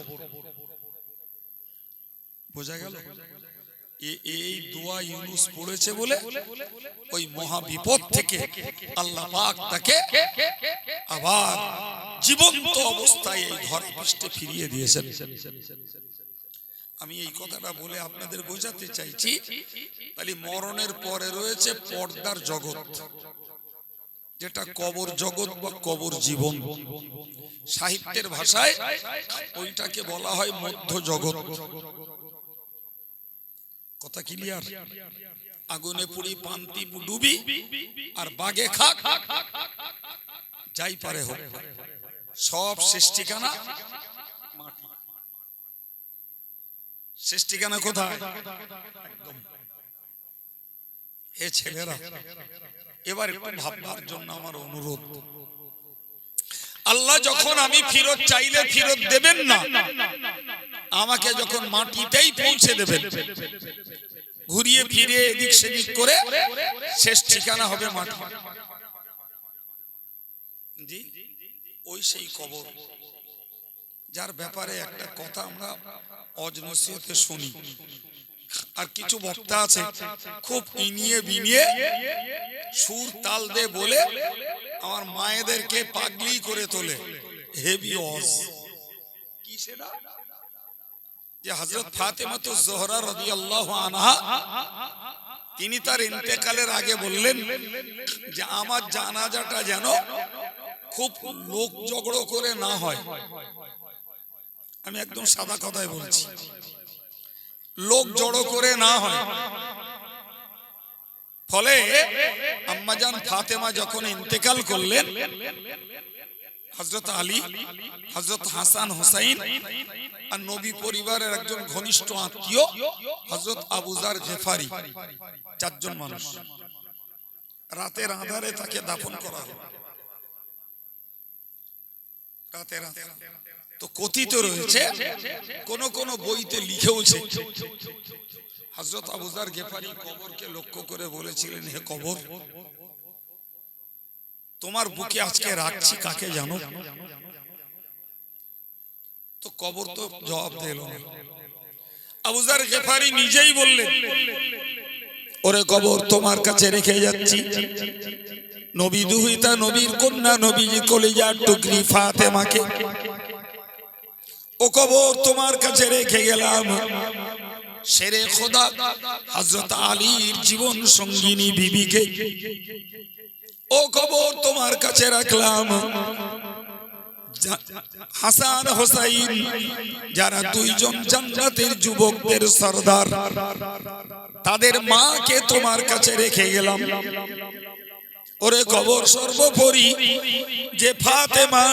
A: বোঝা গেল? এই দোয়া ইউনূস পড়েছে বলে ওই মহা বিপদ থেকে আল্লাহ পাক তাকে আবার জীবন্ত অবস্থায় এই ধরাপৃষ্ঠে ফিরিয়ে দিয়েছেন। আমি এই কথাটা বলে আপনাদের বোঝাতে চাইছি, তাহলে মরণের পরে রয়েছে পর্দার জগৎ, যেটা কবর জগৎ বা কবর জীবন। সাহিত্যের ভাষায় ওইটাকে বলা হয় মধ্য জগৎ। কথা ক্লিয়ার? আগুনে পুড়ি পান্তি ডুবি আর বাগে খাক যাই পারে হোক, সব শেষ ঠিকানা মাটি। শেষ ঠিকানা কোথায়? একদম। হে ছেলেরা, এবার একটু ভাববার জন্য আমার অনুরোধ, আল্লাহ যখন আমি ফিরত চাইলে ফিরত দেবেন না, আমাকে যখন মাটিতেই পৌঁছে দেবেন, ঘুরিয়ে ফিরে এদিক সেদিক করে শেষ ঠিকানা হবে মাটি। জি, ওই সেই কবর, যার ব্যাপারে একটা কথা আমরা অজনসিহতে শুনি, আর কিছু বক্তা আছে খুব ইনিয়ে বিনিয়ে সুর তাল দে বলে আমার মায়েদেরকে পাগলি করে তোলে। হেভি ওয়াজ কি সেটা? যে হযরত ফাতেমা জোহরা রাদিয়াল্লাহু আনহা তিনি তার ইন্তেকালের আগে বললেন যে আমার জানাজাটা যেন খুব লোক ঝগড়া করে না হয়। আমি একদম সাদা কথাই বলছি, লোক জড়ো করে না হয়। ফলে আম্মাজান ফাতেমা যখন ইন্তেকাল করলেন, হযরত আলী, হযরত হাসান হুসাইন আর নবী পরিবারের একজন ঘনিষ্ঠ আত্মীয় হযরত আবু যার গিফারি, চারজন মানুষ রাতের আঁধারে তাকে দাফন করা হলো। রাতের আঁধারে তো কথিত রয়েছে, কোন কোন বইতে লিখেওছে, হযরত আবু যার গিফারি কবরকে লক্ষ্য করে বলেছিলেন, হে কবর, তোমার বুকে আজকে রাখছি কাকে জানো? তো কবর তো জবাব দিল না। আবু যার গিফারি নিজেই বললেন, ওরে কবর, তোমার কাছে রেখে যাচ্ছি নবী দুহিতা, নবীর কন্যা, নবীজি কলিজার টুকরি ফাতেমাকে। ও কবর, তোমার কাছে রেখে গেলাম শেরে খোদা হযরত আলীর জীবন সঙ্গিনী বিবিকে। ও কবর, তোমার কাছে রাখলাম হাসান হুসাইন, যারা দুইজন জান্নাতের যুবকদের সরদার, তাদের মাকে তোমার কাছে রেখে গেলাম। ওরে কবর, সর্বোপরি যে ফাতেমা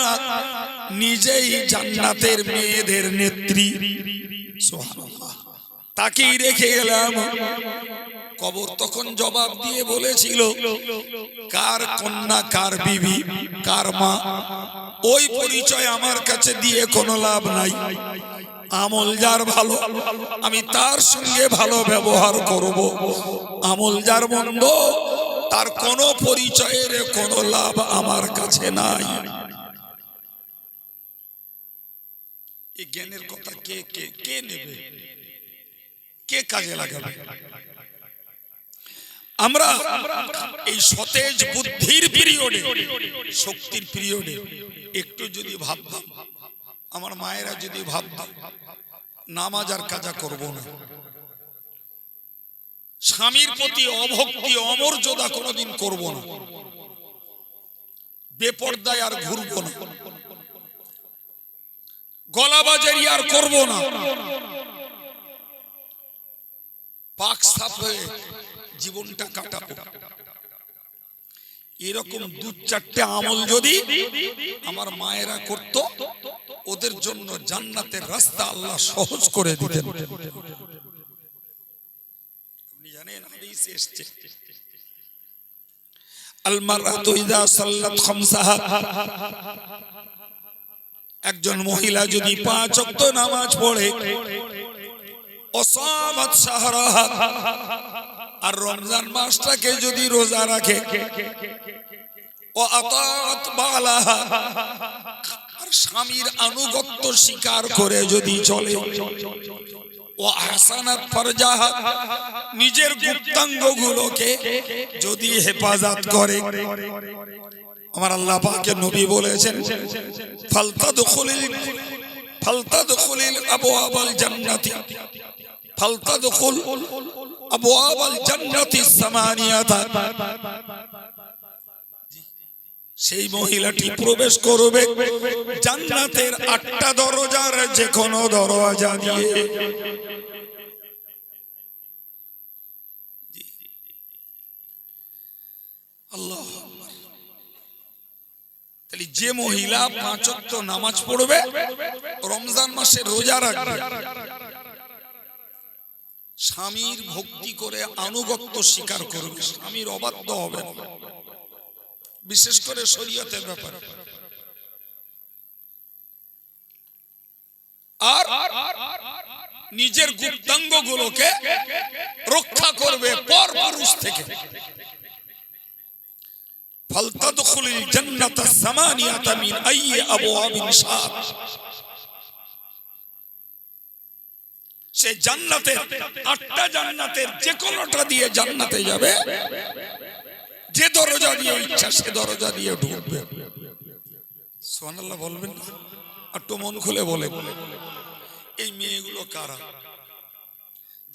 A: নিজেই জান্নাতের মেয়েদের নেত্রী, সুবহানাল্লাহ, তাকেই রেখে গেলাম। কবর তখন জবাব দিয়ে বলেছিল, কার কন্যা, কার বিবি, কার মা, ওই পরিচয় আমার কাছে দিয়ে কোনো লাভ নাই। আমল যার ভালো আমি তার সঙ্গে ভালো ব্যবহার করব, আমল যার মন্দ তার কোনো পরিচয়ের কোনো লাভ আমার কাছে নাই। এই জ্ঞানের কথা কে কে কে নেবে, কে কাজে লাগাবে? আমরা এই সতেজ বুদ্ধির পিরিয়ডে, শক্তির পিরিয়ডে একটু যদি ভাবতাম, আমার মায়েরা যদি ভাবতাম নামাজ আর কাজা করব না, স্বামীর প্রতি অভক্তি অমর্যাদা কোনোদিন করব না, বেপরদায় আর ঘুরব না, গলাবাজারি আর করব না, পাক সাফ হয়ে জীবনটা কাটাবো, এরকম দু চারটে আমল যদি আমার মায়েরা করত, ওদের জন্য জান্নাতের রাস্তা আল্লাহ সহজ করে দিতেন। আপনি জানেন হাদিসে এসেছে, আল মারআতু ইযা সাল্লাত খামসাহা, একজন মহিলা যদি 5 ওয়াক্ত নামাজ পড়ে, ওয়াসামাত শাহরাহা, আর রমজান মাসটাকে যদি রোজা রাখে, ও আতাত বালাহা, আর স্বামীর আনুগত্য স্বীকার করে যদি চলে, ও আহসানাত ফারজাহা, নিজের গুপ্তাঙ্গগুলোকে যদি হেফাজত করে, আমার আল্লাহ পাকের নবী বলেছেন ফালতাদখুলিল আবওয়াবাল জান্নাতি, ফালতাদখুল আবওয়াবাল জান্নাতি সামানিয়াতা, সেই মহিলাটি প্রবেশ করবে জান্নাতের 8টা দরজার যে কোনো দরজা দিয়ে। আল্লাহ, তাহলে যে মহিলা 5 ওয়াক্ত নামাজ পড়বে, রমজান মাসে রোজা রাখবে, স্বামীর ভক্তি করে আনুগত্য স্বীকার করবে, স্বামীর অবাধ্য হবে না, বিশেষ করে শরীয়তের ব্যাপারে, আর নিজের গুপ্তাঙ্গগুলোকে রক্ষা করবে পর পুরুষ থেকে। ফালতাদখুলিল জান্নাতা সামানিয়াতা মিন আইয়ি আবওয়াবিন শাআত, সে জান্নাতের 8টা জান্নাতের যে কোনোটা দিয়ে জান্নাতে যাবে, যে দরজা দিয়ে ইচ্ছা সে দরজা দিয়ে ঢুকবে। সুবহানাল্লাহ বলবেন না? একটু মন খুলে বলে। এই মেয়েগুলো কারা?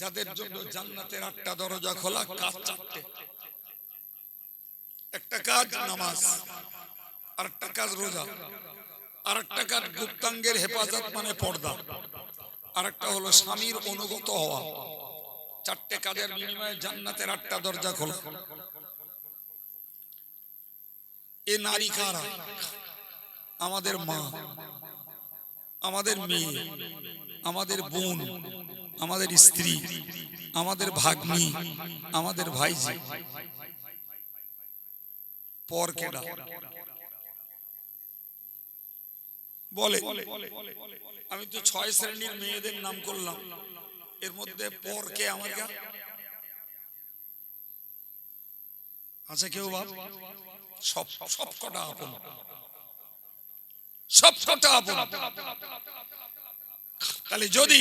A: যাদের জন্য জান্নাতের 8টা দরজা খোলা, কাজ 4টে। একটা কাজ নামাজ, আরেকটা কাজ রোজা, আরেকটা কাজ গুপ্তাঙ্গের হেফাজত মানে পর্দা, আরেকটা হলো স্বামীর অনুগত হওয়া। 4টে কাজের বিনিময়ে জান্নাতের 8টা দরজা খোলা। এ নারী কারা? আমাদের মা, আমাদের মেয়ে, আমাদের বোন, আমাদের স্ত্রী, আমাদের ভাগ্নি, আমাদের ভাইজি। পর কেডা বলে? আমি তো 6 শ্রেণীর মেয়েদের নাম করলাম, এর মধ্যে পর কে আমার কা আছে? কেউ বাপ? সব কটা আপন, সব কটা আপন। তাহলে যদি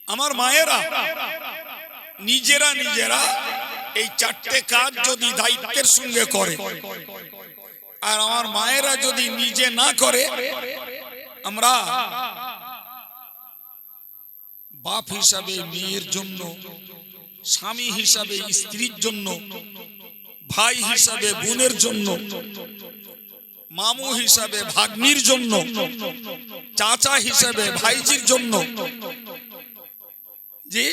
A: আমার মায়েরা নিজেরা এই 4টে কাজ যদি দায়িত্বের সঙ্গে করে, আর আমার মায়েরা যদি নিজে না করে, আমরা বাপ হিসাবে মেয়ের জন্য, স্বামী হিসাবে স্ত্রীর জন্য, ভাই হিসাবে বোনের জন্য, মামু হিসাবে ভাগ্নির জন্য, চাচা হিসাবে ভাইজির জন্য, জি,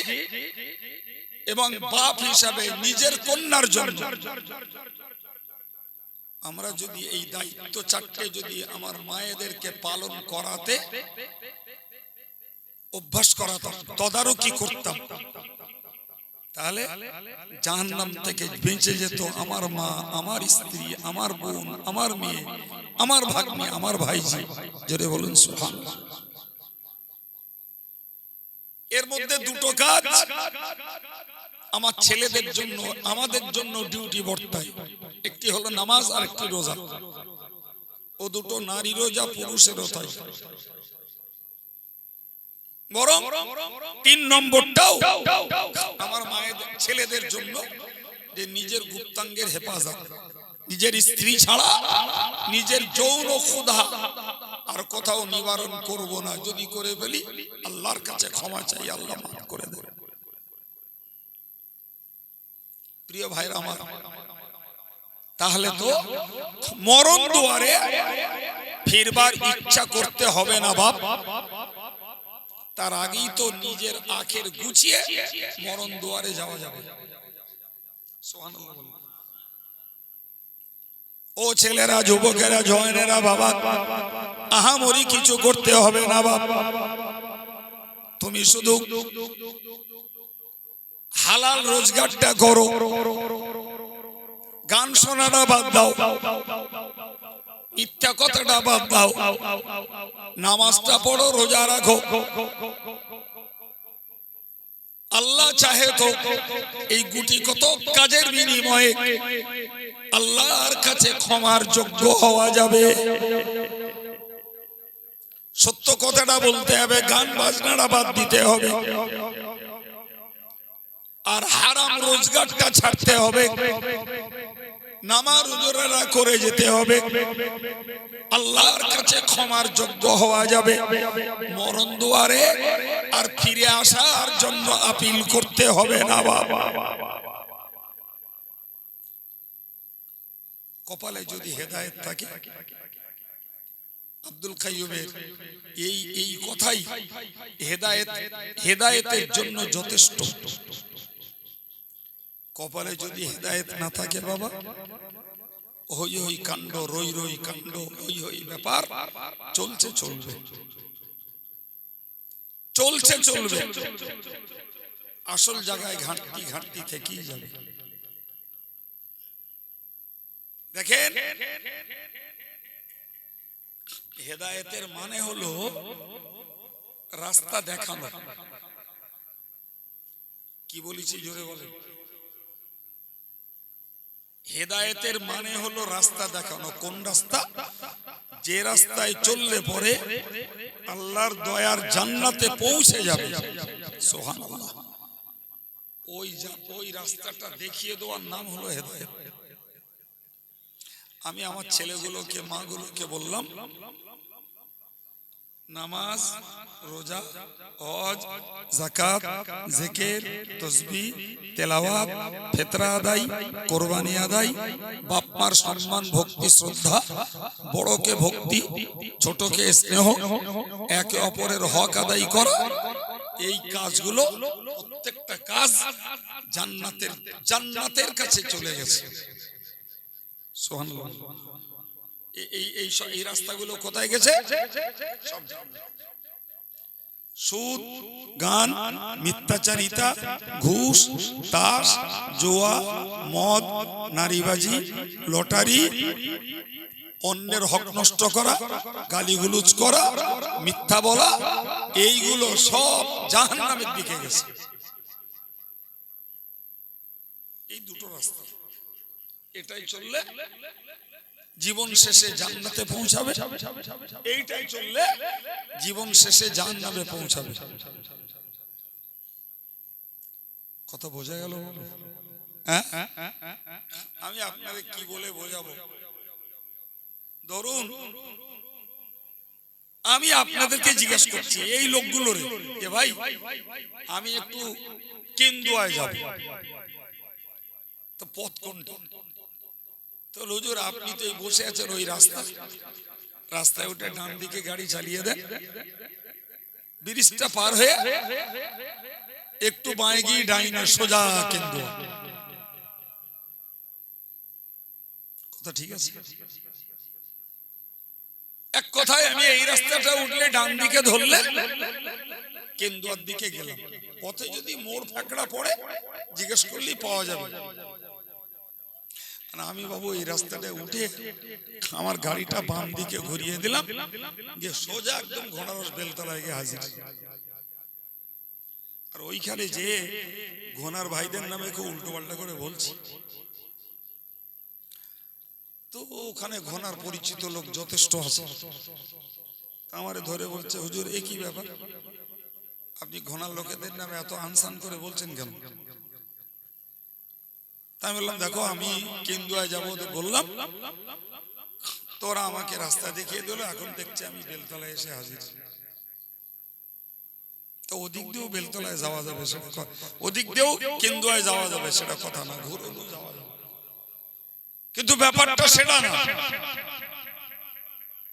A: এবং বাপ হিসাবে নিজের কন্যার জন্য, আমরা যদি এই দায়িত্ব 4টে যদি আমার মায়েদেরকে পালন করাতে অভ্যাস করাতাম, তদারকি করতাম, তাহলে জাহান্নাম থেকে বেঁচে যেত আমার মা, আমার স্ত্রী, আমার বোন, আমার মেয়ে, আমার ভাগ্নি, আমার ভাইজি। জোরে বলুন সুবহানাল্লাহ। এর মধ্যে 2টো কাজ আমার ছেলেদের জন্য, আমাদের জন্য ডিউটি বর্তায়। একটি হলো নামাজ, আর একটি রোজা। ও দুটো নারী রোজা, পুরুষেরও তাই। বরং 3 নম্বরটাও আমার মায়েদের, ছেলেদের জন্য, যে নিজের গুপ্তাঙ্গের হেফাজত, নিজের স্ত্রী ছাড়া নিজের যৌন ক্ষুধা আর কোথাও নিবারণ করব না। যদি করে ফেলি, আল্লাহর কাছে ক্ষমা চাই, আল্লাহ মাফ করে দেবে। প্রিয় ভাইরা আমার, তাহলে তো মরণ দুয়ারে ফিরবার ইচ্ছা করতে হবে না বাপ, তার আগেই তো নিজের আখের গুছিয়ে মরণ দুয়ারে যাওয়া যাবে। সুবহানাল্লাহ। ও ছেলেরা, যুবকেরা, জওয়ানেরা, বাবা, আহামরি কিছু করতে হবে না বাপ। তুমি শুধু হালাল রোজগারটা করো, গান শোনাটা বাদ দাও, মিথ্যা কথাটা বাদ দাও, নামাজটা পড়ো, রোজা রাখো। আল্লাহ চাহে তো এই গুটি কত কাজের বিনিময়ে আল্লাহর কাছে ক্ষমার যোগ্য হওয়া যাবে। সত্য কথাটা বলতে হবে, গান বাজনাটা বাদ দিতে হবে, আর হারাম রোজগারটা ছাড়তে হবে, নামাজ রোজা করে যেতে হবে, আল্লাহর কাছে ক্ষমার যোগ্য হওয়া যাবে, মরণ দুয়ারে আর ফিরে আসার জন্য আপিল করতে হবে না বাবা। কপালে যদি হেদায়েত থাকে, আব্দুল কাইয়ুমের এই কথাই হেদায়েতের জন্য যথেষ্ট। কপালে যদি হেদায়েত না থাকে বাবা, হই হই কাণ্ড, রই রই কাণ্ড, হই হই ব্যাপার চলছে চলবে, চলছে চলবে, আসল জায়গায় ঘাটতি ঘাটতি থেকেই যাবে। দেখেন, হেদায়েতের মানে হলো রাস্তা দেখানো। কি বলেছি জোরে বলেন? হেদায়েতের মানে হলো রাস্তা দেখানো। কোন রাস্তা? যে রাস্তায় চললে পরে আল্লাহর দয়ার জান্নাতে পৌঁছে যাবে। সুবহানাল্লাহ। ওই রাস্তাটা দেখিয়ে দেওয়ার নাম হলো হেদায়েত। আমি আমার ছেলেগুলোকে, মাগুলোকে বললাম, নামাজ, রোজা, হজ, যাকাত, জিকির, তাসবিহ, তেলাওয়াত, ফিতরা আদায়, কুরবানি আদায়, বাপ মার সম্মান, ভক্তি, শ্রদ্ধা, বড়কে ভক্তি, ছোটকে স্নেহ, একে অপরের হক আদায় করা, এই কাজগুলো প্রত্যেকটা কাজ জান্নাতের কাছে চলে গেছে। সুবহানাল্লাহ। এই রাস্তাগুলো কোথায় গেছে? সুদ, গান, মিথ্যাচারিতা, ঘুষ, তাস, জুয়া, মদ, নারীবাজি, লটারি, অন্যের হক নষ্ট করা, গালিগুলুজ করা, মিথ্যা বলা, এইগুলো সব জাহান্নামের দিকে গেছে। এই দুটো রাস্তা, এটাই চললে জীবন শেষে জান্নাতে পৌঁছাবে, এইটাই চললে জীবন শেষে জাহান্নামে পৌঁছাবে। কথা বোঝা গেল? আমি আপনাদের কি বলে বোঝাবো? ধরুন, আমি আপনাদেরকে জিজ্ঞেস করছি, এই লোকগুলোর, যে ভাই আমি একটু কেন্দুয়ায় যাব, তো পথ কোনটা? তো হুজুর, আপনি তো বসে আছেন ওই রাস্তায় উঠে ডান দিকে গাড়ি চালিয়ে দেন, ব্রিজটা পার হয়ে একটু বাঁয়ে গিয়ে ডাইনে সোজা কেন্দুয়া। কথা ঠিক আছে? এক কথায় আমি এই রাস্তাটা উঠলে ডান দিকে ধরলে কেন্দুয়ার দিকে গেলাম। পথে যদি মোড় ফাঁকড়া পড়ে জিজ্ঞেস করলেই পাওয়া যাবে। আমি বাবু এই রাস্তাটা উঠে আমার গাড়িটা বাম দিকে ঘুরিয়ে দিলাম, যে সোজা একদম ঘোড়ারস বেলতলায় গিয়ে হাজির। আর ওইখানে যে ঘোনার ভাইদের নামে খুব উল্টো পাল্টা করে বলছি, তো ওখানে ঘোনার পরিচিত লোক যথেষ্ট আছে। আমারে ধরে বলছে, হুজুর এ কি ব্যাপার, আপনি ঘোনার লোকেদের নামে এত আনসান করে বলছেন কেন? আমি বললাম, দেখো আমি কেন্দুয়ায় যাবো বললাম, তোরা আমাকে রাস্তা দেখিয়ে দিল, এখন দেখছি আমি বেলতলায় এসে হাজির। তো ওদিক দিয়েও বেলতলায় যাওয়া যাবে, ওদিক দিয়েও কেন্দুয়ায় যাওয়া যাবে, সেটা কথা না, ঘুরে যাওয়া যাবে। কিন্তু ব্যাপারটা সেটা না।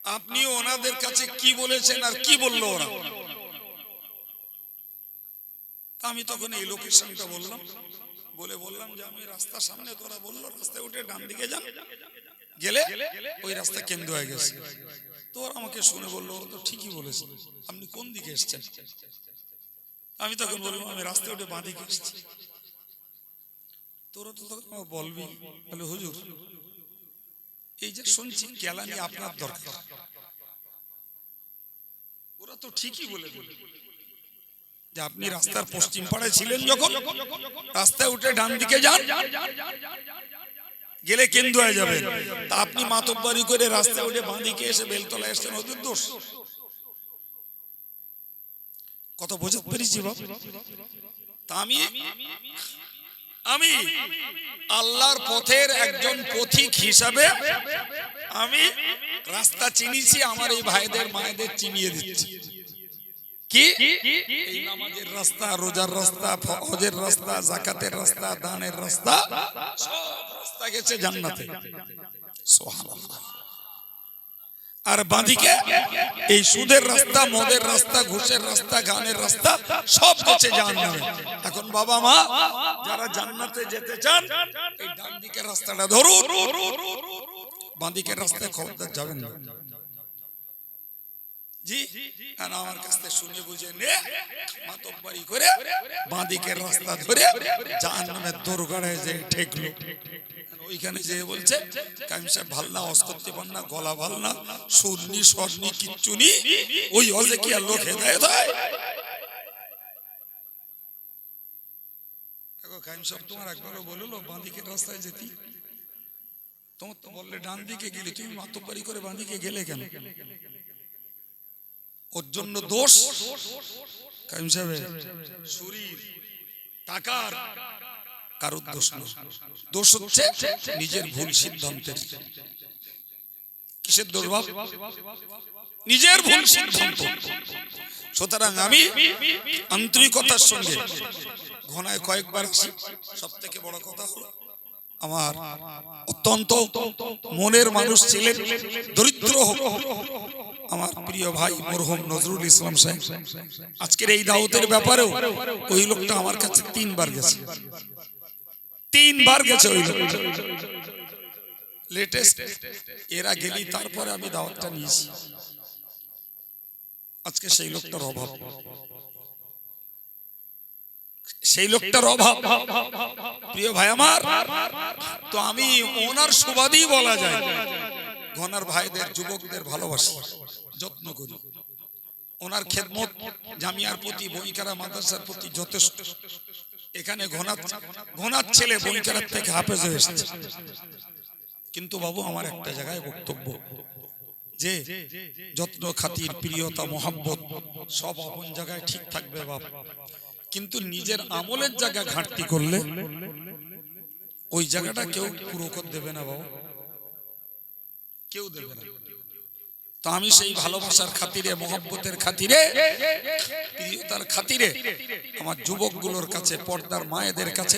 A: আপনি ওনাদের কাছে কি বলেছেন আর কি বললো ওরা? আমি তখন এই লোকেশনটা বললাম, বললাম যে আমি রাস্তার সামনে, তোরা বললো রাস্তায় উঠে ডান দিকে যান, গেলে ওই রাস্তা কেন্দুয়ায় গেছে। তোর আমাকে শুনে বললো, তো ঠিকই বলেছে, আপনি কোন দিকে এসছেন? আমি তখন বললাম, আমি রাস্তায় উঠে বাঁ দিকে এসছি। তোরা তো তখন বলবি, বলে হুজুর এই যে শুনছি কেলানি আপনার দরকার। ওরা তো ঠিকই বলে দিল যে আপনি রাস্তার পশ্চিম পাড়ায় ছিলেন, যখন রাস্তায় উঠে ডান দিকে যান, গেলে কেন্দুয়ায় যাবেন। তা আপনি মাতব্বরি করে রাস্তায় উঠে বাঁ দিকে এসে বেলতলায় এসছেন, ওদের দোষ। কথা বুঝতে পেরেছি বাবা? তা আমি আল্লাহর পথের একজন পথিক হিসাবে আমি রাস্তা চিনিছি, আমার এই ভাইদের মায়েদের চিনিয়ে দিচ্ছি। কি এই নামাজের রাস্তা, রোজার রাস্তা, হজের রাস্তা, যাকাতের রাস্তা, দানের রাস্তা, সব রাস্তা গেছে জান্নাতে। সুবহানাল্লাহ। আর বাঁদিকে এই সুদের রাস্তা, মদের রাস্তা, ঘুষের রাস্তা, গানের রাস্তা, সব গেছে জাহান্নামে। এখন বাবা মা যারা জান্নাতে যেতে চান, এই ডান দিকের রাস্তাটা ধরুন, বাঁদিকের রাস্তায় খবরদার যাবেন না। জি, আমার কাছ থেকে শুনে বুঝে নে, মাতব্বরি করে বাঁদিকের রাস্তা ধরে জাহান্নামের দোরগোড়ায় যে ঠেকলো। ওইখানে যে বলছে কাইম সাহেব ভাল না, হজ করতে পার না, গলা ভাল না, সুরনি স্বর্ণি কিচ্ছু নি, ওই হজে কি আর লোক হেদায়েত হয়? কাইম সাহেব তোমার একবারও বললো বাঁদিকের রাস্তায় যেতি, তোমার তো বললে ডান দিকে গেলে, তুমি মাতব্বরি করে বাঁদিকে গেলে কেন? ওর জন্য দোষ কাইম সাহেবের, শরীর, টাকার, কারোর দোষ না। দোষ হচ্ছে নিজের ভুল সিদ্ধান্তের। কিসের দোষ বাপ? নিজের ভুল সিদ্ধান্ত। সুতরাং আমি আন্তরিকতার সঙ্গে ঘনায় কয়েকবার আসি। সব থেকে বড় কথা হলো আমার অত্যন্ত মনের মানুষ ছিলেন, দরিদ্র হোক, আমার প্রিয় ভাই মরহুম নজরুল ইসলাম সাহেব। আজকের এই দাওয়াতের ব্যাপারেও ওই লোকটা আমার কাছে 3 বার গেছে, 3 বার গেছে ওই লোক লেটেস্ট। এরা গেলি তারপরে আমি দাওয়াতটা নিয়েছি। আজকে সেই লোকটার অভাব, সেই লোকটার অভাব প্রিয় ভাই আমার। তো আমি ওনার সুবাদেই বলা যায় ঘনার ভাইদের, যুবকদের ভালোবাসি, যত্ন করি। ওনার খেদমত জামিয়ার প্রতি, বইকারা মাদ্রাসার প্রতি যথেষ্ট। এখানে ঘনার ছেলে বইকারার থেকে হাফেজ হয়ে এসেছে। কিন্তু বাবু আমার একটা জায়গায় বক্তব্য যে যত্ন, খাতির, প্রিয়তা, মোহাব্বত সব আপন জায়গায় ঠিক থাকবে বাপ, কিন্তু নিজের আমলের জায়গা ঘাটতি করলে ওই জায়গাটা কেউ পুরো করে দেবে না বাবা, কেউ দেবে না। তো আমি সেই ভালোবাসার খাতিরে, মোহাব্বতের খাতিরে, প্রিয়তার খাতিরে আমার যুবকগুলোর কাছে, পর্দার মায়েদের কাছে,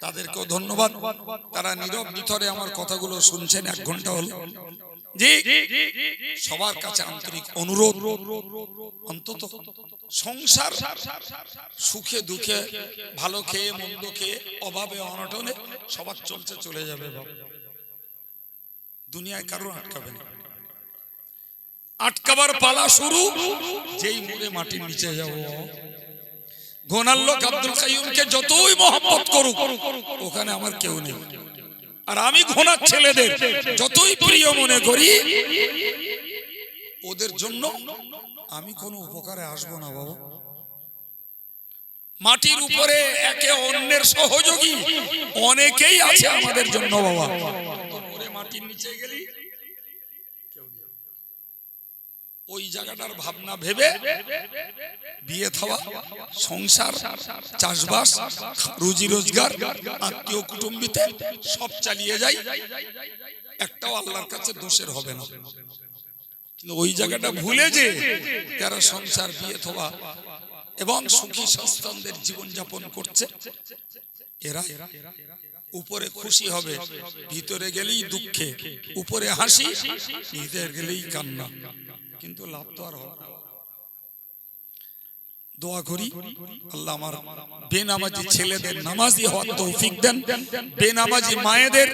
A: তাদেরকেও ধন্যবাদ। তারা নীরব নিথরে আমার কথাগুলো শুনছেন 1 ঘন্টা হলো। জি, সবার কাছে আন্তরিক অনুরোধ, অন্তত সংসার সুখে দুঃখে, ভালো খেয়ে মন্দ খেয়ে, অভাবে অনটনে সবার চলছে, চলে যাবে বাবা। দুনিয়ায় কারো আটকাবে না। আটকাবার পালা শুরু যেই মোড়ে মাটির নিচে যাবো। গোনার লোক আব্দুল কাইয়ুমকে যতই মহব্বত করুক, ওখানে আমার কেউ নেই। আর আমি ঘোনার ছেলেদের যতই প্রিয় মনে করি, ওদের জন্য আমি কোনো উপকারে আসবো না বাবা। মাটির উপরে একে অন্যের সহযোগী অনেকেই আছে আমাদের জন্য বাবা। মাটির নিচে গেলি ওই জায়গাটার ভাবনা ভেবে বিয়ে থাওয়া, সংসার, চাষবাস, রুজি রোজগার, আত্মীয় কুটুম্বিতে সব চালিয়ে যাই, একটাও আল্লাহর কাছে দোষের হবে না। কিন্তু ওই জায়গাটা ভুলে যে যারা সংসার, বিয়ে থাওয়া এবং সুখী স্বাচ্ছন্দ্যের জীবনযাপন করছে, এরা উপরে খুশি হবে, ভিতরে গেলেই দুঃখে, উপরে হাসি, ভিতরে গেলেই কান্না, কিন্তু লাভ তো আর হবে না। দোয়া করি আল্লাহ আমার বেনামাজি ছেলেদের নামাজি হওয়ার তৌফিক দেন, বেনামাজি মায়েদের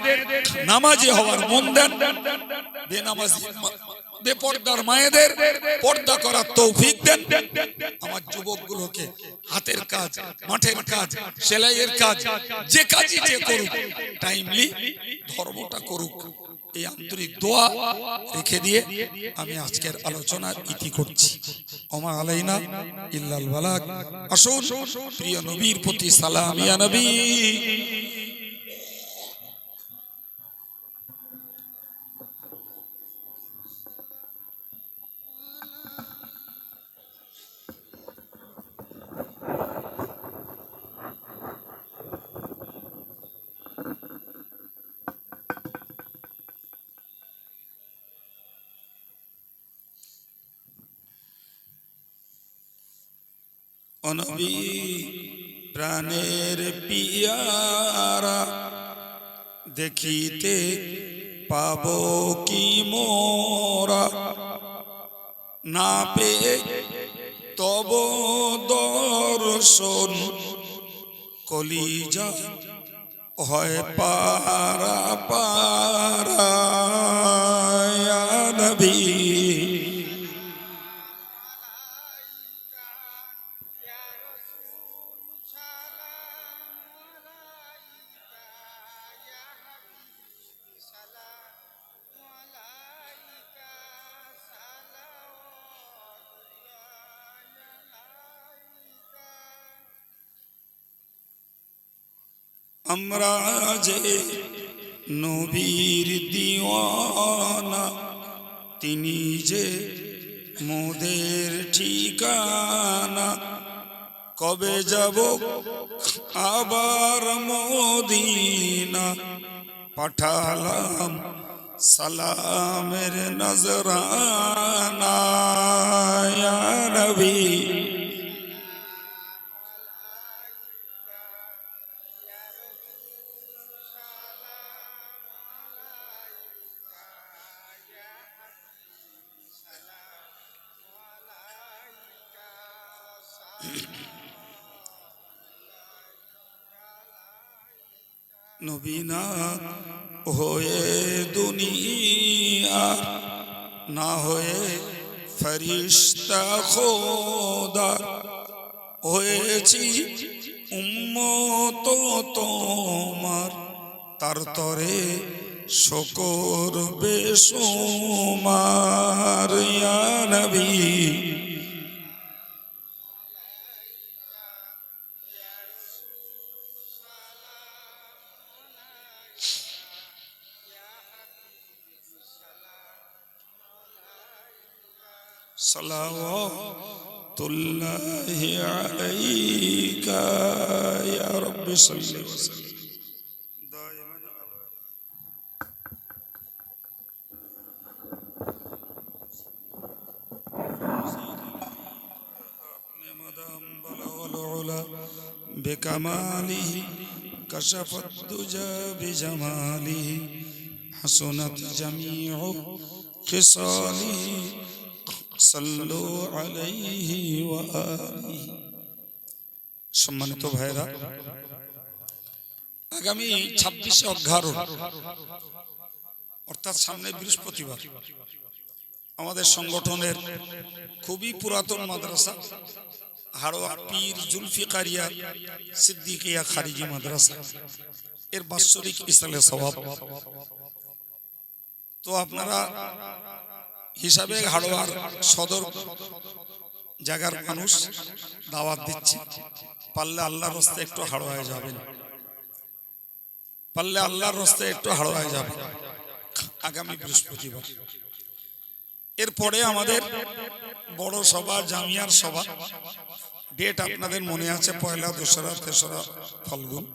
A: নামাজি হওয়ার মন দেন, বেনামাজি বেপর্দার মায়েদের পর্দা করার তৌফিক দেন। আমার যুবকগুলোকে হাতের কাজ, মাঠের কাজ, সেলাইয়ের কাজ, যে কাজই যে করুক, টাইমলি ধর্মটা করুক, এই আন্তরিক দোয়া রেখে দিয়ে আমি আজকের আলোচনার ইতি করছি। ওমা আলাইনা ইল্লাল বালাগ। আসুন প্রিয় নবীর প্রতি সালাম, ইয়া নবী। ও নবী প্রাণের পিয়ারা দেখিতে পাবো কি মোরা, না পেয়ে তব দর্শন কলিজা হয় পারা পারা। ইয়া নবী আমরা যে নবীর দিওয়ানা, তিনি যে মোদের ঠিকানা। কবে যাব আবার মদিনা, পাঠালাম সালামের নজরানা। ইয়া নবী নবীনা হয়ে দুনিয়া, না হয়ে ফরিশতা খোদা, হয়েছি উম্মত তোমার, তার তরে শকর বেশুমার। ইয়া নবী সালাওয়াতুল্লাহি আলাইকা ইয়া রাব্বি সাল্লি ওয়া সাল্লিম দাইমান আপনি মাদাম বালাগাল উলা বিকামালিহি কাশাফাত দুজা বিজামালিহি হাসুনাত জামিউ খিসালিহি সাল্লু আলাইহি ওয়া আলিহি। সম্মানিত ভাইরা, আগামী 26শে অঘ্রাণ অর্থাৎ সামনে বৃহস্পতিবার আমাদের সংগঠনের খুবই পুরাতন মাদ্রাসা হাড়োয়া পীর জুলফিকারিয়া সিদ্দিকিয়া খারিজি মাদ্রাসা এর বাৎসরিক ইসালে সওয়াব। তো আপনারা হিসাবে হাড়োয়ার সদর জায়গার মানুষ দাওয়াত দিচ্ছি, পারলে আল্লাহর রাস্তায় একটু হাড়োয়ায় যাবেন, পারলে আল্লাহর রাস্তায় একটু হাড়োয়ায় যাবেন আগামী বৃহস্পতিবার। এরপরে আমাদের বড় সভা, জামিয়ার সভা, ডেট আপনাদের মনে আছে, 1লা, 2রা, 3রা ফাল্গুন।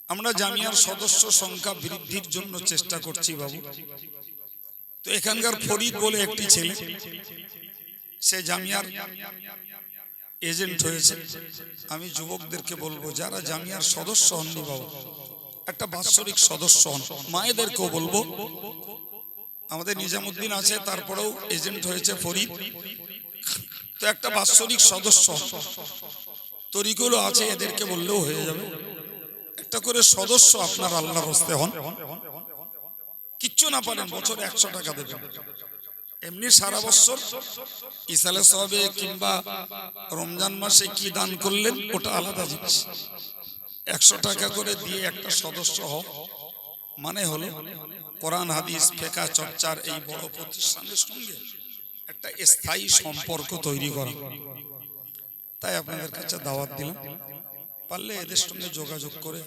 A: আমরা জামিয়ার সদস্য সংখ্যা বৃদ্ধির জন্য চেষ্টা করছি বাবু। তো এখানকার ফরিদ বলে একটি ছেলে, সে জামিয়ার এজেন্ট হয়েছে। আমি যুবকদেরকে বলবো, যারা জামিয়ার সদস্য হননি বাবু, একটা বাৎসরিক সদস্য হন। মায়েদেরকেও বলবো, আমাদের নিজামুদ্দিন আছে, তারপরেও এজেন্ট হয়েছে ফরিদ, তো একটা বাৎসরিক সদস্য তরিকুল আছে, এদেরকে বললেও হয়ে যাবে। একটা করে সদস্য আপনার আল্লাহর রাস্তায় হন। কিচ্ছু না পারেন বছরে 100 টাকা দেবেন, এমনি সারা বছর ইসালে সওয়াবে কিংবা রমজান মাসে কি দান করলেন ওটা আলাদা জিনিস। 100 টাকা করে দিয়ে একটা সদস্য হও, মানে হলো কোরআন হাদিস ফিকহ চর্চার এই বড় প্রতিষ্ঠানের সঙ্গে একটা স্থায়ী সম্পর্ক তৈরি করা। তাই আপনাদের কাছে দাওয়াত দিলাম, পারলে এদের সঙ্গে যোগাযোগ করে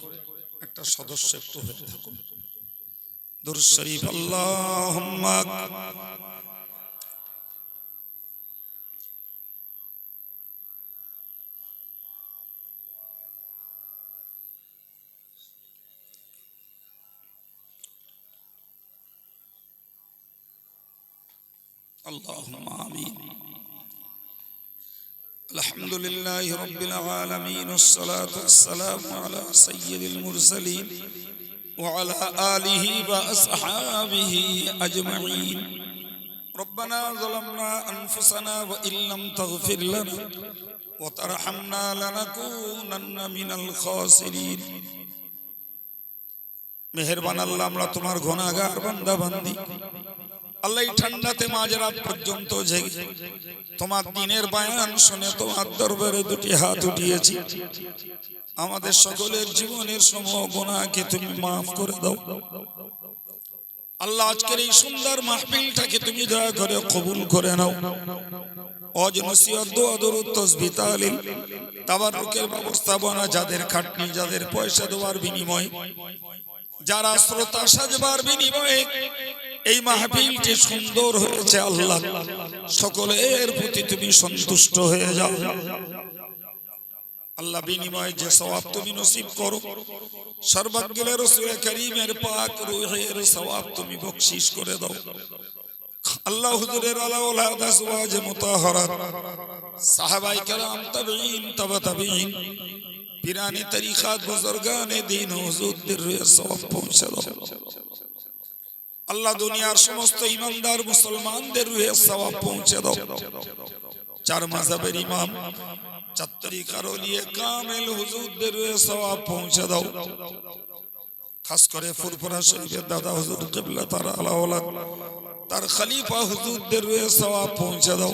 A: একটা সদস্য একটু হয়ে থাকুন। দুরূদ শরীফ আল্লাহুম্মা আল্লাহুম্মা আমিন। الحمد لله رب العالمين والصلاة والسلام على سيد المرسلين وعلى آله وأصحابه أجمعين ربنا ظلمنا أنفسنا وإن لم تغفر لنا وترحمنا لنكونن من الخاسرين মেহেরবান আল্লাহ, আমরা তোমার গুনাহগার বান্দা বান্দি। আল্লাহ, এই ঠান্ডাতে মাঝরাত পর্যন্ত জেগে তোমার দিনের বয়ান শুনে তোমার দরবারে দুটি হাত উঠিয়েছি। আমাদের সকলের জীবনের সমূহ গুনাহকে তুমি মাফ করে দাও আল্লাহ। আজকের এই সুন্দর মাহফিলটাকে তুমি দয়া করে কবুল করে নাও। ওয়াজ নসিহত দোয়া দরুদ তাসবিহ তাহলিল তাবাররুকের ব্যবস্থাপনা, যাদের খাটনি, যাদের পয়সা দেওয়ার বিনিময়ে, যারা শ্রোতা সাজবার বিনিময়ে এই মাহফিলটি সুন্দর হয়েছে, আল্লাহ সকলের প্রতি তুমি সন্তুষ্ট হয়ে যাও আল্লাহ। বিনিময়ে যে সওয়াব তুমি নসিব করো, সর্বজ্ঞের রাসূল করিমের পাক রূহের সওয়াব তুমি বখশিশ করে দাও আল্লাহ। হুজুরের আলা ওলাদ আজওয়াজ মুতাহহারাত, সাহাবায়ে কেরাম, তাবেঈন, তাবা তাবেঈন, পীরানে তরিকাত, বুজুর্গানে দ্বীন, হুজুরদের রূহে সওয়াব পৌঁছে দাও আল্লাহ। দুনিয়ার সমস্ত ঈমানদার মুসলমানদের রূহে সওয়াব পৌঁছে দাও। চার মাযহাবের ইমাম, চার তরিকার ওলিয়ে কামেল হুজুরদের রূহে সওয়াব পৌঁছে দাও। খাস করে ফুরফুরা শরীফের দাদা হুজুর কিবলা তার আলা ওলাদ, তার খলিফা হুজুরদের রূহে সওয়াব পৌঁছে দাও।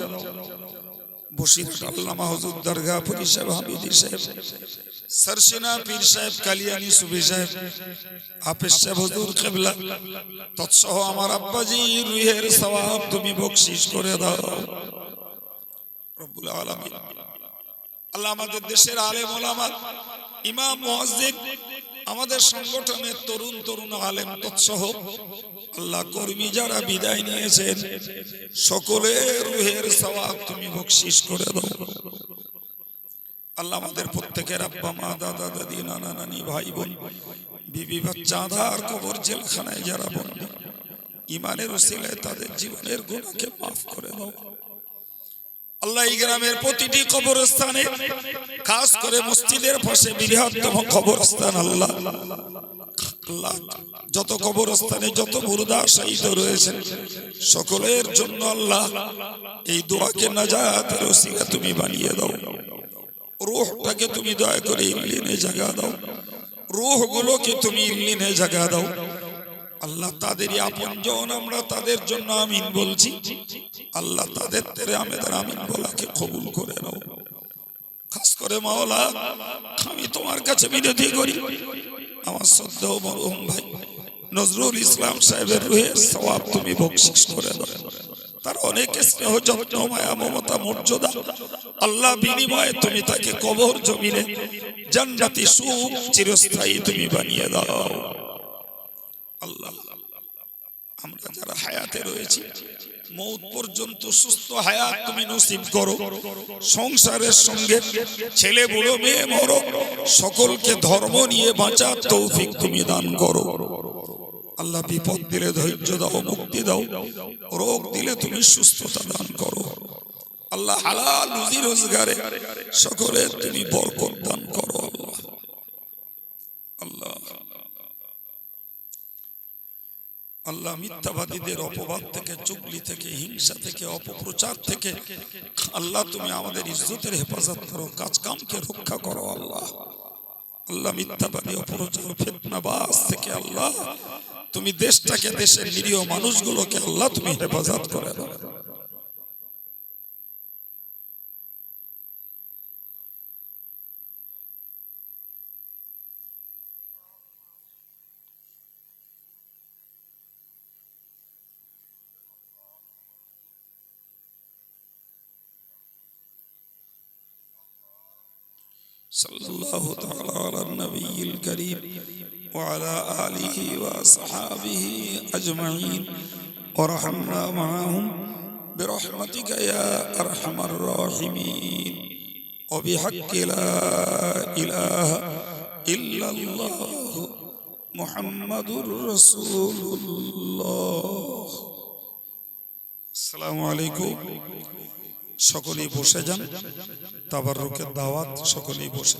A: বশিরহাট আল্লামা হুজুর দরগাহপুরী সাহেব, হামিদি সাহেব, সরসিনা পীর সাহেব, কালিয়ানি সুফি সাহেব, হাফেজ সাহেব হুজুর কিবলা তৎসহ আমার আব্বাজি রূহের সওয়াব তুমি বখশিশ করে দাও রব্বুল আলামিন। আল্লাহ, আমাদের দেশের আলেম ওলামা, ইমাম, মুয়াজ্জিন, আমাদের সংগঠনের তরুণ তরুণ আলেম তৎসহ আল্লাহ কর্মী যারা বিদায় নিয়েছেন, সকলের রূহের সওয়াব তুমি বখশিশ করে দাও আল্লাহ। আমাদের প্রত্যেকের আব্বা মা, দাদা দাদি, নানা নানি, ভাই বোন, বিবি বাচ্চা, আধার কবর জেলখানায় যারা বন্দী, ঈমানের ওসিলায় তাদের জীবনের গুনাহকে মাফ করে দাও আল্লাহ। এই গ্রামের প্রতিটি কবরস্থানে, খাস করে মসজিদের পাশে বৃহত্তম কবরস্থান আল্লাহ, যত কবরস্থানে যত মুর্দা শহীদ রয়েছে সকলের জন্য আল্লাহ এই দোয়াকে নাজাতের ওসিলা তুমি বানিয়ে দাও। রূহটাকে তুমি দয়া করে ইল্লিনে জায়গা দাও, রূহগুলোকে তুমি ইল্লিনে জায়গা দাও আল্লাহ। তাদেরই আপনজন, আমরা তাদের জন্য আমিন বলছি আল্লাহ। তাদের তেরে আমাদের আমিন বলাকে কবুল করে নাও। খাস করে মাওলা, আমি তোমার কাছে মিনতি করি, আমার শ্রদ্ধেয় মরহুম ভাই নজরুল ইসলাম সাহেবের রূহের সওয়াব তুমি বখশিশ করে দাও। তার অনেক স্নেহ, যত্ন, মায়া, মমতা, মর্যাদা আল্লাহ, বিনিময়ে তুমি তাকে কবর জমিনে জান্নাতি সুখ চিরস্থায়ী তুমি বানিয়ে দাও আল্লাহ। আমরা যারা হায়াতে রয়েছি, মৌত পর্যন্ত সুস্থ হায়াত তুমি নসিব করো। সংসারের সঙ্গে ছেলে, বুড়ো, মেয়ে, মরো, সকলকে ধর্ম নিয়ে বাঁচার তৌফিক তুমি দান করো আল্লাহ। বিপদ দিলে ধৈর্য দাও, মুক্তি দাও, রোগ দিলে তুমি সুস্থতা দান করো আল্লাহ। হালাল রুজি রোজগারে সকলের তুমি বরকত দান করো আল্লাহ। আল্লাহ আল্লাহ, মিথ্যাবাদীদের অপবাদ থেকে, চুগলি থেকে, হিংসা থেকে, অপপ্রচার থেকে আল্লাহ তুমি আমাদের ইজ্জতের হেফাজত করো, কাজ কামকে রক্ষা করো আল্লাহ। আল্লাহ, মিথ্যাবাদী, অপপ্রচার, ফিতনাবাজ থেকে আল্লাহ তুমি দেশটাকে, দেশের নিরীহ মানুষগুলোকে আল্লাহ তুমি হেফাজত করে দাও। সাল্লাল্লাহু তাআলা আলা নবিয়িল কারীম ওয়া আলা আলিহি ওয়া আসহাবিহি আজমাইন ওয়া রাহমনা মাআহুম বিরহমাতিকা ইয়া আরহামার রাহিমিন ওয়া বিহাক্কি লা ইলাহা ইল্লাল্লাহ মুহাম্মাদুর রাসূলুল্লাহ। আসসালামু আলাইকুম। সকলেই বসে যান। তাবাররুকের দাওয়াত, সকলেই বসে।